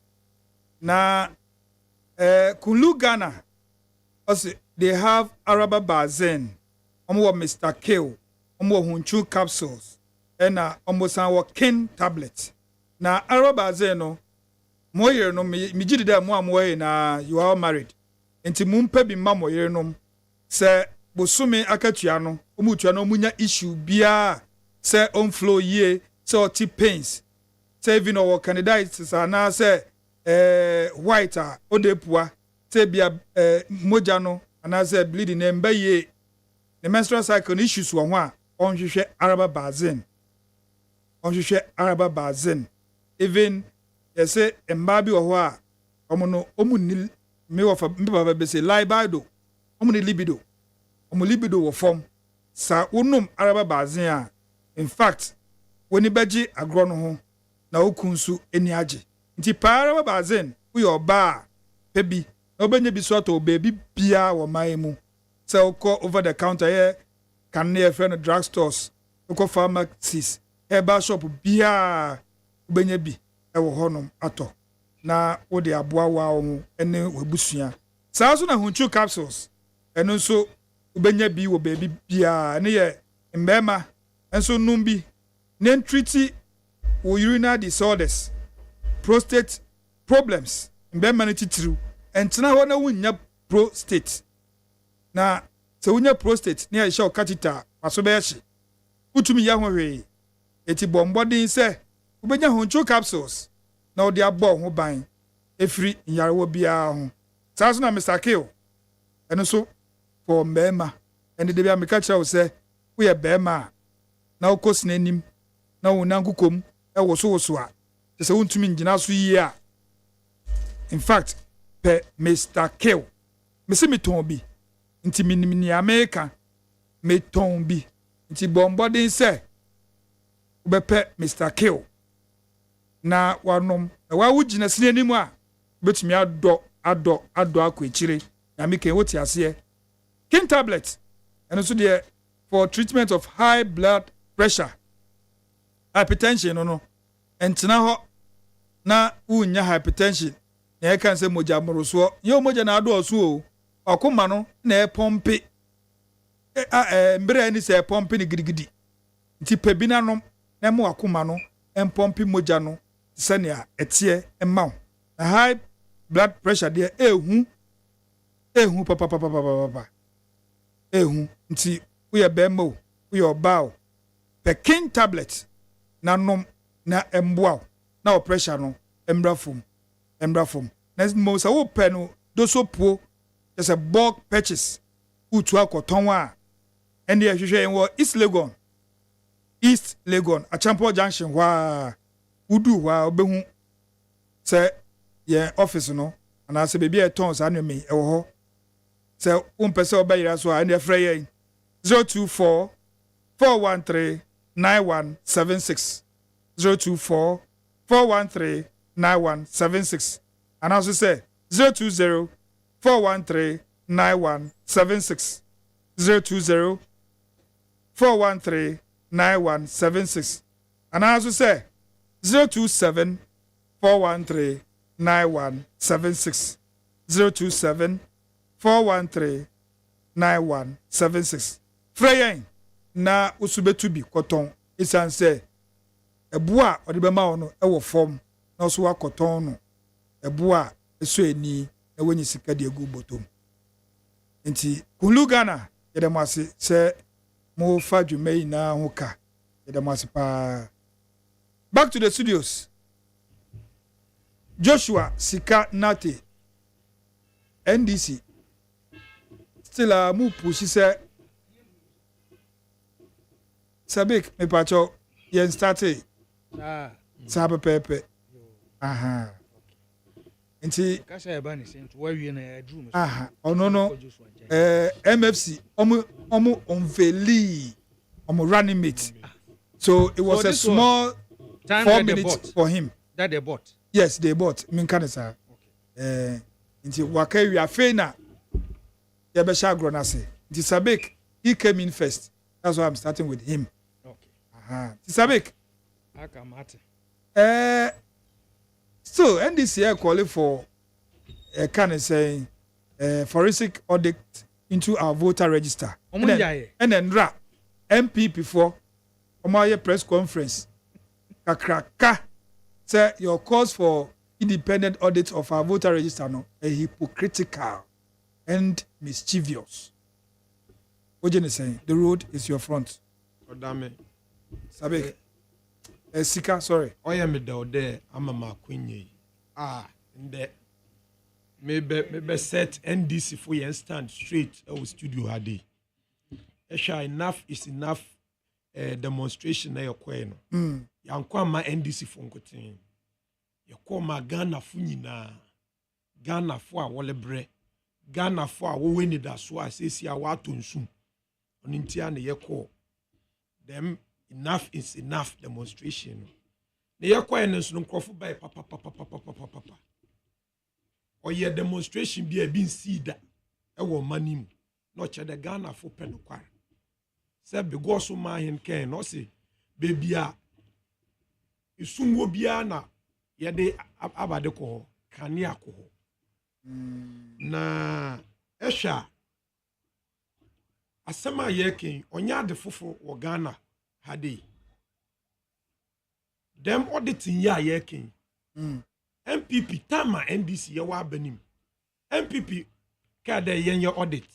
S2: na kunlu Ghana also they have Araba Bazen omo Mr. Kill omo Hunchu capsules ɛna ɔmo san wɔ kin tablet na araba bazen no mo yere no me gidi da mo amoye na you are married enti mo mpa bi ma mo yere no sɛ bosome akatua no ɔmo tua no munya issue bia sɛ on flow ye sɛ ɔti pains sɛ even ɔwɔ candidates ana sɛ white a odepua sɛ bia moja no ana sɛ bleeding na mba ye the menstrual cycle issues wɔ ho a ɔnhwehwɛ araba bazen even yɛsɛ mba bi wɔ hɔ a ɔmo no ɔmo ni me wɔ fa mba be sɛ libido ɔmo ni libido wɔ form sa wonum araba bazen a in fact woni bɛgye agro no ho na okunsu eni agye nti araba bazen wo yɛ ɔba a bi na obenya bi so ato baby bia wɔ man mu sɛ wokɔ over the counter yɛ kan ne yɛ friend drug stores wokɔ pharmacies herbal shop bia obenya bi ɛwɔ hɔnom atɔ na wode aboa wa wo ɛne wabusua saa so na hunchu capsules ɛno nso obenya bi wɔ baby bia ne yɛ mbɛma ɛnso num bi ne treat urinary disorders prostate problems mbɛma ne titiriw ɛntena hɔ na wonya prostate na sɛ wonya prostate ne yɛhyɛ wo catheter waso bɛyɛ hye wotumi yɛ ho hwee eti bɔmbɔden sɛ wobɛnya honcho capsules na wode abɔ ho ban efiri nyarewa biara ho saa so na Mr. Kill ɛno so for mbɛma ɛne de bia meka kyerɛ wo sɛ woyɛ bɛma na wokɔ sena anim na wo nankokom ɛwo so a kyɛ sɛ wontumi ngyina so yie a in fact pe Mr. Kill mesi meton bi nti minimini America meton bi nti bombodin se ubepe Mr. Kill na wanom na wa wugina sine animu a betumi adɔ akɔ ekyire na me ken woti ase king tablet and so there for treatment of high blood pressure hypertension no entina hɔ na unya hypertension na kan se moja moroso ye moja na ado oso o akoma no na e pompe mbere ni se pompe ni gidigidi nti pebina no na mo akoma no en pompe moja no sania etie emma na high blood pressure there ehu papa ehu nti we ye bema o we ye oba o the king tablet na nom na emboa na o pressure no embra fom na mo sa wo pe no do so po just a bulk purchase utu akoton a ene ye hwehwe en wo East Legon a Champo Junction wa udu wa obehu se ye office no ana se bebia ton sa no me e wo ho se umpese obayira so a ene frɛ ye 024 413 9176 024 413 9176 and also say 020 413 9176 020 413 9176 and also say 027 413 9176 027 413 9176 Freyen na usubetu bi koton isan say ebua odibema ono ewo form na so akoton no ebua eso eni na wenyi sika de egu botom enti kunlugana yedemase se mo fa dwumai na hoka yedemase pa back to the studios Joshua Sika Nate NDC still a mu pushi se Sabik me pacho yen starte sabe pepe aha nti
S9: kasa ya bani se nti wawie na ya drum
S2: aha ono no MFC omo onveli omo running mate so it was a small 4 minutes for him
S9: that they bought
S2: yes they bought min kanisa nti wakai afi na ya be sha agro na se nti Sabik he came in first that's why I'm starting with him
S9: okay
S2: aha nti Sabik
S9: akamate
S2: so NDC calling for can say forensic audit into our voter register and then MP before omo press conference kakraka say your calls for independent audit of our voter register no a hypocritical and mischievous. What you saying? The road is your front.
S10: ODAME.
S2: Sabe. Sika, sorry.
S10: Oya me da ode amama kwenye. Nde maybe set NDC for you stand straight our studio hadi. Esha enough is enough demonstration na yokwe no. Yankwa ma NDC for nkotin. Yokwa ma Ghana fu nyina. Ghana fu a wolebre. Ghana fu a wo weni da so asesi a wato nsum. Onintia na yekọ. Them enough is enough demonstration. Na yekọ en nso nkrofo bai papa. Oye demonstration bi nsida e wo manim. No che de Ghana fu penokware. Se be go so ma hin ken no se bebia isunwo bia na ye de abade ko kane akọ. Na esha asema yeken onya de fofo wo Ghana hade dem auditing ya yeken MPP tama NDC ye wa banim MPP ka de yenye audit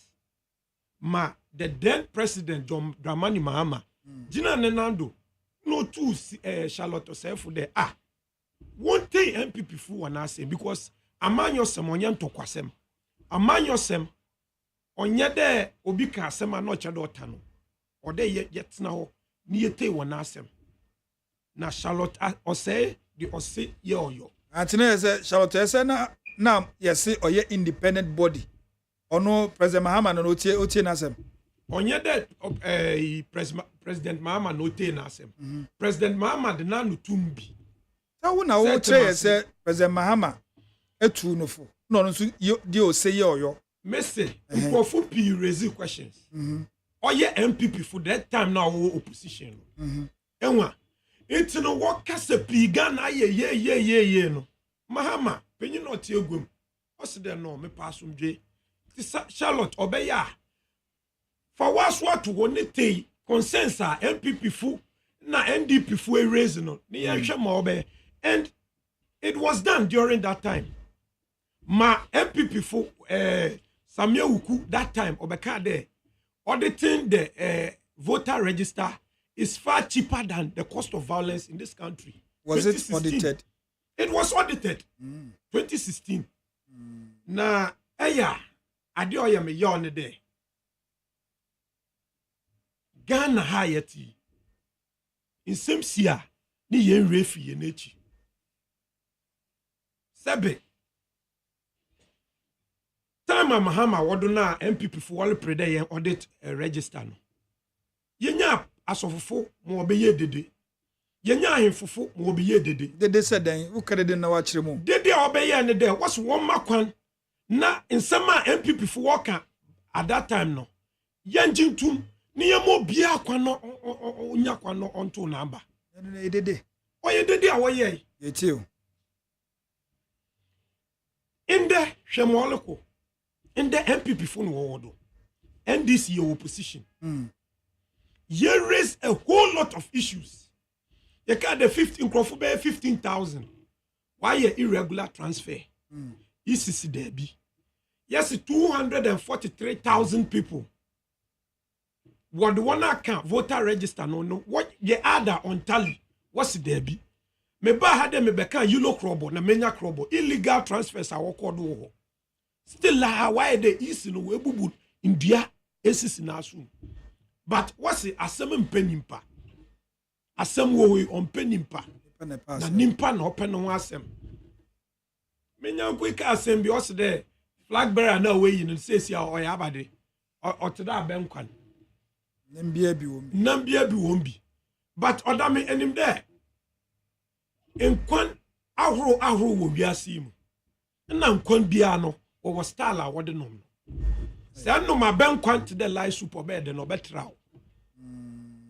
S10: ma the then president John Dramani Mahama jina nenando no two Charlotte Osefo there one thing MPP fu wana say because amanyo sem onye ntokwasem amanyo sem onye de obi ka asem na oche do tano ode yetna ho ni yete wona asem na Charlotte ose the ose ye oyo
S2: antene say Charlotte say na yes oye independent body ono president Mahama no otie na asem
S10: onye de president Mahama no otie na asem president Mahama de na no tumbi
S2: ta wona wo che say president Mahama etu no fo no no so di o say ye oyo
S10: Mese, for P raise questions. Oye MPP for that time now opposition. Enwa, it's no what kase P Ghana ye no. Mahama, penny not yegum. What's there no me passum J. Charlotte obeya. For what to one day consensus MPP fu na NDP fu a raise no. And it was done during that time. Ma MPP fu Samuel Uku that time obeka there auditing the voter register is far cheaper than the cost of violence in this country.
S2: Was it audited?
S10: It was audited. 2016. Na ade oya me yon there. Ghana hayati in same sia ni yen refi yen echi. Sebe time Mahama wadona MPP for all prede yen audit register no. Yenya asofofo mo obeye dede. Yenya ahemfofo mo obeye dede.
S2: Dede said den wo kare den na wa kire mu.
S10: Dede obeye ne de was one makwan na nsema MPP for worker at that time no. Yenjintum ni yemo bia akwa no onya kwa no onto na aba.
S2: Ne dede.
S10: Oye dede a woye.
S2: Yetio.
S10: Inde hwemoleko in the MPP phone world, NDC your opposition. You raise a whole lot of issues. You got the 15,000. Why your irregular transfer? ECC Derby. Yes, 243,000 people. What the one account voter register no what you add on tally? What's the Derby? Me ba had me beka yellow crobo na menya crobo illegal transfers are wo. Still why the east no we bubu India esis na so. But what's the asem mpenimpa? Asem wo we on penimpa. Na nimpa na open no asem. Menya quick asem bi os there flag bearer na we yin say sia o ya abade. O to da benkwan.
S2: Nambia bi wombi. But ODAME enim there. Nkwan ahoro wo wiase mu. Na nkwan bia no wo style a wode nom. Say no ma benkwan to the life super bed no betraw.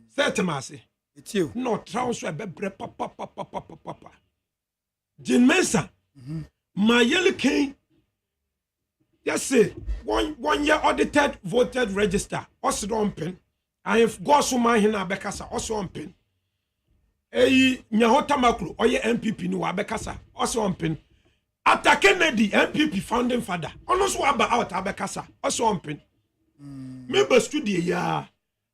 S2: Say temase. Etio.
S10: No traw so bebre papa. Jin Mensa. My yellow king. Yes say one year audited voted register. Also don't pen. I have got so my hina bekasa also on pen. Nyahota Makro oye MPP ni wabekasa also ompin after Kennedy MPP founding father ono so aba out abekasa also ompin member studio ya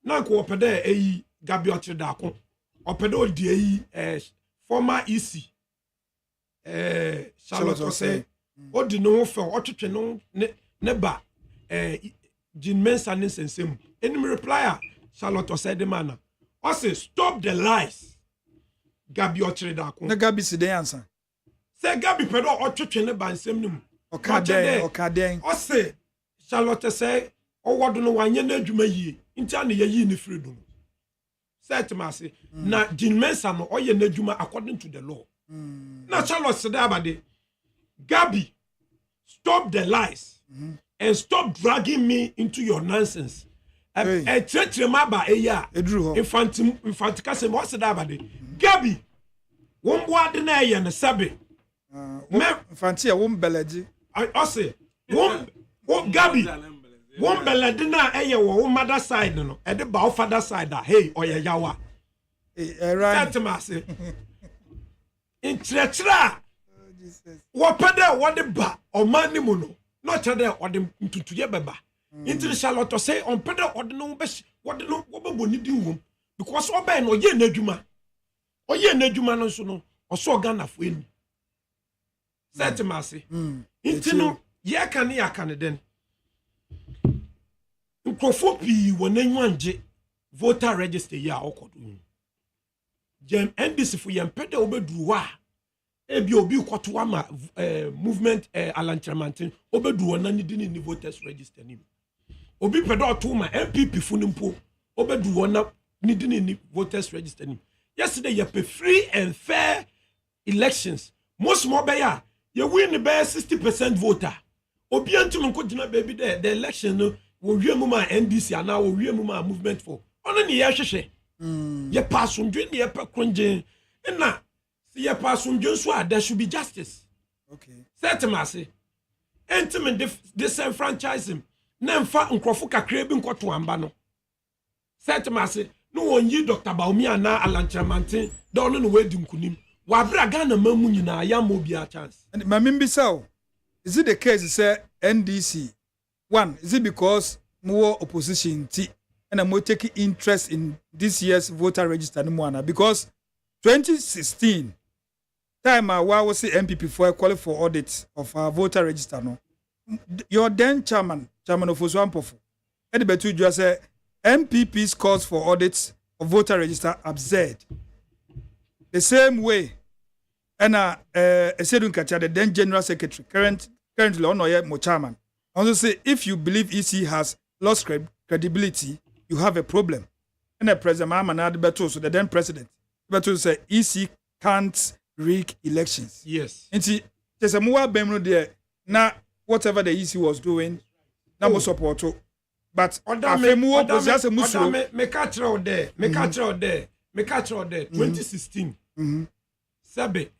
S10: na ko opede Gabi Otredako opede odi former EC Charlotte Osei odi no fe otwetwe no ne ba Jean Mensa ne sensem enim reply Charlotte Osei de mana o say stop the lies Gabi Otredako
S2: na Gabi si den ansa
S10: say Gabi pedo otwetwe ne ba nsem nim
S2: okaden
S10: o say Charlotte say o wodo no wanye na adwuma yie ntia ne yayi ne freedom set mase na Jean Mensa no oye na adwuma according to the law na Charlotte say abade Gabi stop the lies and stop dragging me into your nonsense tretre maba eya infantika se mo say abade Gabi wombo ade na ye ne sabe
S2: infantia wom belaji
S10: I say Gabi one belede na eye wo mother side no e de ba father side hey oye yawa
S2: right
S10: setmase in tretra wo pede wo de ba o mani mu no no chere o de ntutuye beba intri Charlotte say on pede o de no be wo de no wo bebo ni din wom because oba no ye na adwuma no so no o so Ghana fo eni setmase intri no ye kan ya kan den nkrofo pi wonanwanje voter register ya okodo gem NDC fo yempede obedu wa ebi obi kwoto ama movement alantramantin obedu wonani dini ni voters register nim obi pede oto ma MPP fo nimpo obedu wona ni dini ni voters register nim yesterday ye pe free and fair elections most more be ya ye win be 60% voter obi antum nko gina baby the election no wo wie mu ma NDC ana wo wie mu ma movement for ono ne ye hwehwe ye pasundwe ne ye pekronje na se ye pasundwe so there should be justice
S2: okay
S10: setmase entim disenfranchising na mfa nkrofo kakra bi nkoto amba no setmase no wonyi Dr. Baumi ana alanchamantin da ono no wadi nkunim wa bra Ghana mamu nyina ya mo bia chance
S2: and mamimbisaw is it the case say NDC one, is it because more opposition and more taking interest in this year's voter register because 2016 time I was the MPP for qualify for audit of our voter register no your then chairman of Oswampofo and the betu just say MPP's calls for audits of voter register absurd the same way and Esedun Kacha the then general secretary currently on mo chairman also say if you believe EC has lost credibility, you have a problem. And the president Mahaman Beto, so the then president, Beto say EC can't rig elections.
S10: Yes.
S2: And see, there's a more bemro there. Now, whatever the EC was doing, now more support. But Afemu was just a Muslim.
S10: Me catch out there. 2016. Sabe.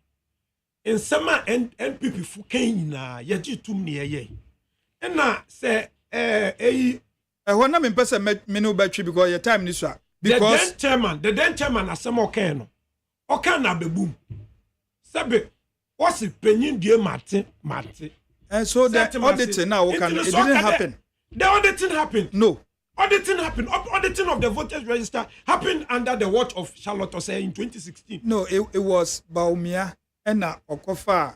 S10: In summer NPP fu Kenya, yaji tum ni ye. And now say
S2: when I'm in person menu battery because your time is short.
S10: Because the then chairman asemo keno. Okana be boom. Sabe what's it penyin die Martin.
S2: And so the auditing now it didn't happen.
S10: The auditing happened.
S2: No.
S10: Auditing happened. Auditing of the voters register happened under the watch of Charlotte Osei in 2016.
S2: No, it was Baumia and Okofa.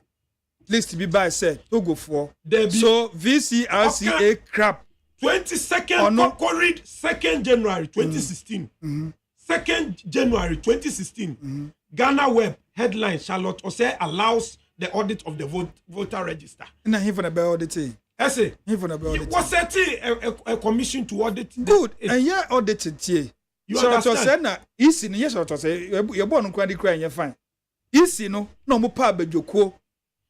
S2: List be by said Togo for so VCRCA crap
S10: 2nd January 2016 2nd January 2016 Ghana Web headline Charlotte Osei allows the audit of the voter register.
S2: Na him for the auditing.
S10: I say
S2: him for the auditing.
S10: Was set a commission to audit
S2: good and yeah audited here.
S10: You
S2: understand na easy yes Charlotte Osei you born kwandi cry you fine. Easy no mo pa bejoko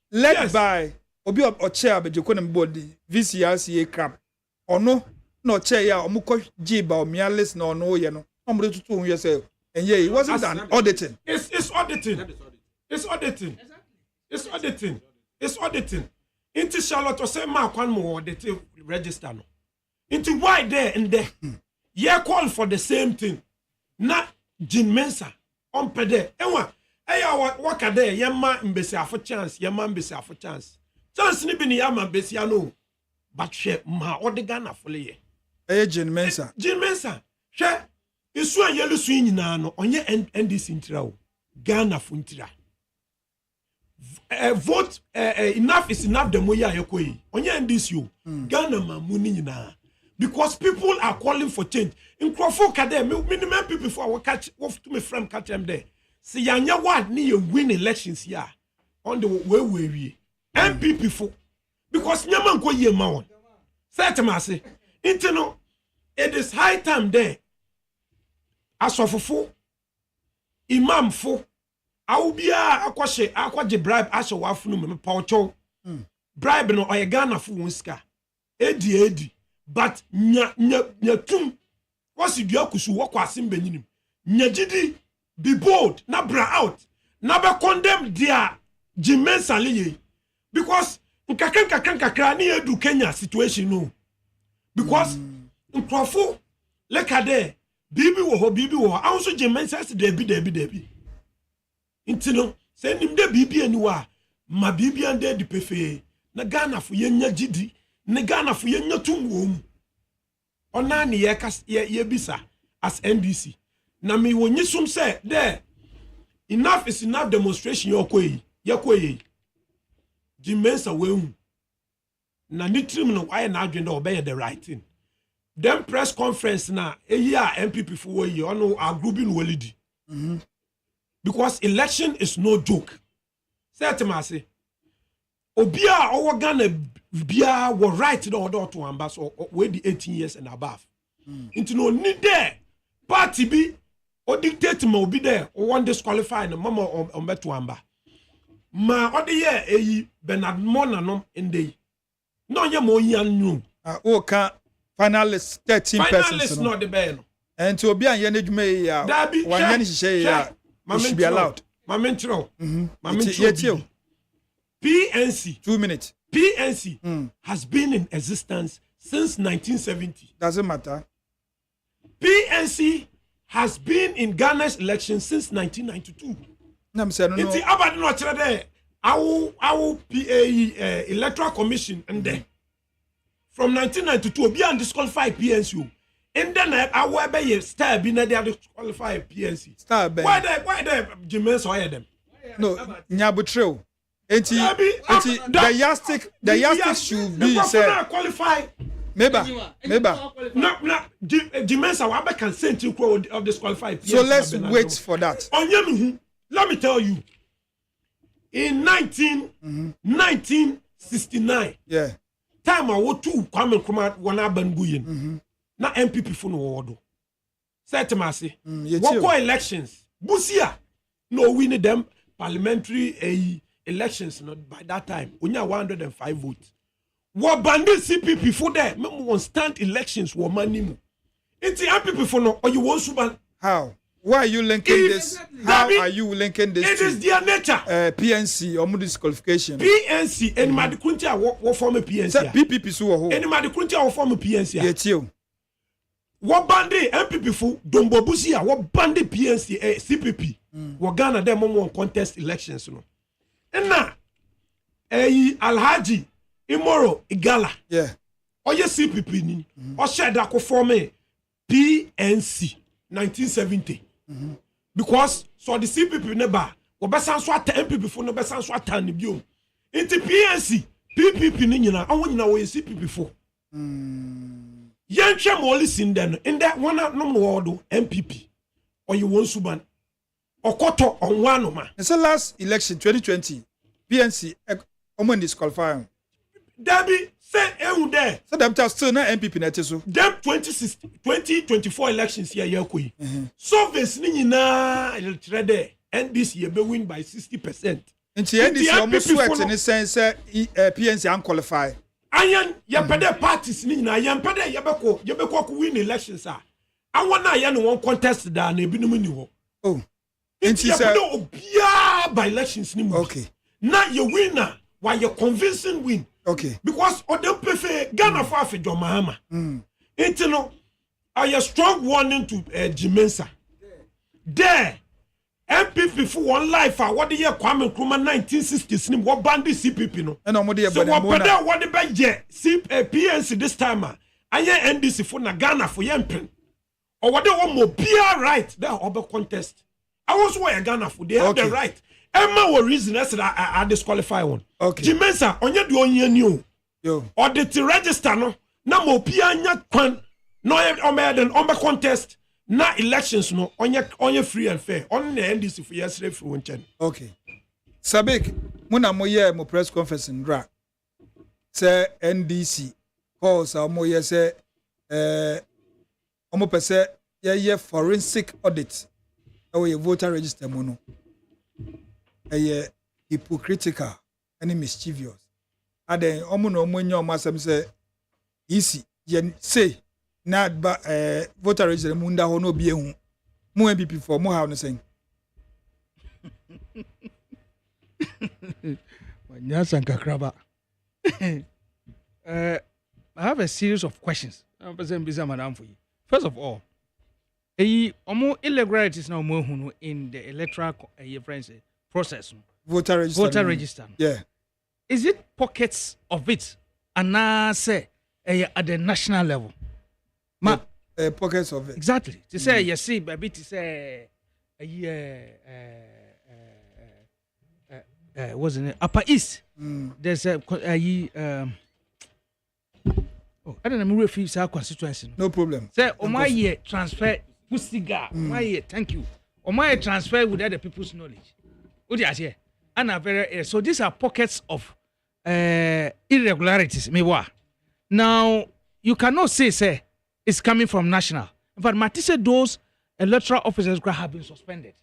S2: led by obi oche abejoko na body VCRCA crap ono no chair ya omukọ jiba omia list no no ye no omre tutu hu say and yeah it wasn't an auditing.
S10: It's auditing. Into Charlotte Osei ma kwan mo audit register no. Into why there and there. Yeah call for the same thing. Na Jean Mensa ompede enwa eya waka there yema mbesi afo chance chance ni bi ni yama mbesi ano but hwe ma odega na fole ye
S2: Jane Mensa
S10: hwe isu an yelu su nyina no onye NDC ntira o Ghana fo ntira vote enough is enough the moya yekoyi onye NDC o Ghana ma mu ni nyina because people are calling for change in Crawford kade minimum people for our catch to me from catch them there see yanya what ni you win elections here on the way we MPP for because nyama nko ye ma won set ma say intino it is high time there asofofo imam fo awubia akwaje bribe asho wafunu me pawcho bribe no oye Ghana fo won sika edi but nya tum wasi dua kusu wokwa asimbe nyinim nya gidi be bold na bra out na be condemn dia Jimensa liye because nkakra ni edu Kenya situation no because nkrofo leka there bibi wo ho anso Jimensa se debi intino se nim de bibi aniwa ma bibi ande di pefe na Ghana fo yenya gidi ne Ghana fo yenya tum wo mu ona ne ye bisa as NDC na me wonyi sum say there enough is enough demonstration yekoyi Jimensa wehu na nitrim no why na adwenda obey the right thing them press conference na eya MPP for we ono agrubin walidi because election is no joke say temase obia owo Ghana bia were right the order to ambassador we the 18 years and above into no need there party be or dictate ma obi there or one disqualify no mama on beto amba ma ode ye eyi Bernard Mona no ende no ye mo yan nu
S2: o ka finalists 13 persons
S10: finalists not the ben
S2: and to obi an ye nedwuma ya wan ye nhye ya should be allowed
S10: mamentro PNC
S2: 2 minutes
S10: PNC has been in existence since 1970.
S2: Doesn't matter.
S10: PNC has been in Ghana's election since 1992.
S2: I'm saying no.
S10: It's about no there. Our Electoral Commission and then from 1992 be undisqualified PNC. And then our be star be na disqualified PNC.
S2: Star be.
S10: Why the Jimensa hire them?
S2: No, nyabutreo. The yardstick should be said. Maybe.
S10: No, Jimensa Wabe can send you of disqualified.
S2: So let's wait for that.
S10: Let me tell you. In 1969,
S2: yeah,
S10: time I was two Kwame Nkrumah wana banguyen. Na MPP for no order. Say to me, what elections? Busia no winning them parliamentary elections not by that time. Only 105 votes. What bandit CPP for there? Remember one stand elections were money. It's the MPP for no or you want to
S2: how? Why are you linking this? How are you linking this?
S10: It is their nature.
S2: PNC or disqualification.
S10: PNC and Madikuntia what form a PNC.
S2: PPP so ho.
S10: And Madikuntia what form a PNC.
S2: Yet you.
S10: What bandit MPP for Dombo Busia? What bandit PNC CPP? What Ghana them on contest elections no. And now, Alhaji Imoro Igala.
S2: Yeah.
S10: Or your CPP ni. Or share that form PNC 1970. Because so the CPP never. Or besan so at MPP for no besan so at ni bio. Into PNC PPP ni nyina. I want you know CPP for. Yancha mo listen then. In that one no more MPP. Or you want Suban. Okoto on one man.
S2: And so last election 2020, PNC almost disqualified.
S10: Debbie say there.
S2: So them still not MPP net so.
S10: Them 2024 elections here yakui. So this ni na there NDC you be win by 60%.
S2: And NDC almost sweat in the sense PNC unqualified.
S10: Ayan yapede parties ni na yapede yebeko win elections ah. I want na yan one contest da na ebi no ni ho.
S2: Oh.
S10: It's by elections anymore.
S2: Okay.
S10: Now you winner while you're convincing win.
S2: Okay.
S10: Because Odem prefer Ghana for John Mahama. It's no a strong warning to Jimensa. There, MPP for one life what the year Kwame Nkrumah 1960s nim what band CPP no.
S2: And no
S10: So what bada what the bad je PNC this time aye NDC for na Ghana for yempen. Or what they want more PR right there over contest. I was why Ghana for they have the right. Emma were reason that I disqualify one. Okay. Jimensa onye do onye new. Yo. Or the register no na mo PR nya kwan no on contest. Na elections no onye free and fair. On the NDC for yesterday for one chen.
S2: Okay. Sabik, muna moye mo press conference ndra. Say NDC calls moye say omo pese ye forensic audit. Or your voter register mono. Hypocritical and mischievous. Ade omo no omo nya omasem say easy ye say na ba voter register mu nda ho no bi ehu mu MPP for mu ha no sen
S9: Manyasan kakraba. I have a series of questions. I'm present busy madam for you. First of all, omo irregularities now mo hu in the electoral process.
S2: Voter register.
S9: Yeah. Is it pockets of it and say at the national level?
S2: Pockets of it.
S9: Exactly. To say you see, baby, to say wasn't it Upper East? There's a I don't know if it's our constituency.
S2: No problem.
S9: Say my year transfer Pustiga. My year, thank you. My transfer without the people's knowledge. What do you say? And very so these are pockets of irregularities. Now you cannot say it's coming from national. But Mati said those electoral officers have been suspended.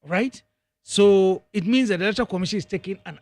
S9: Right? So it means that the electoral commission is taking an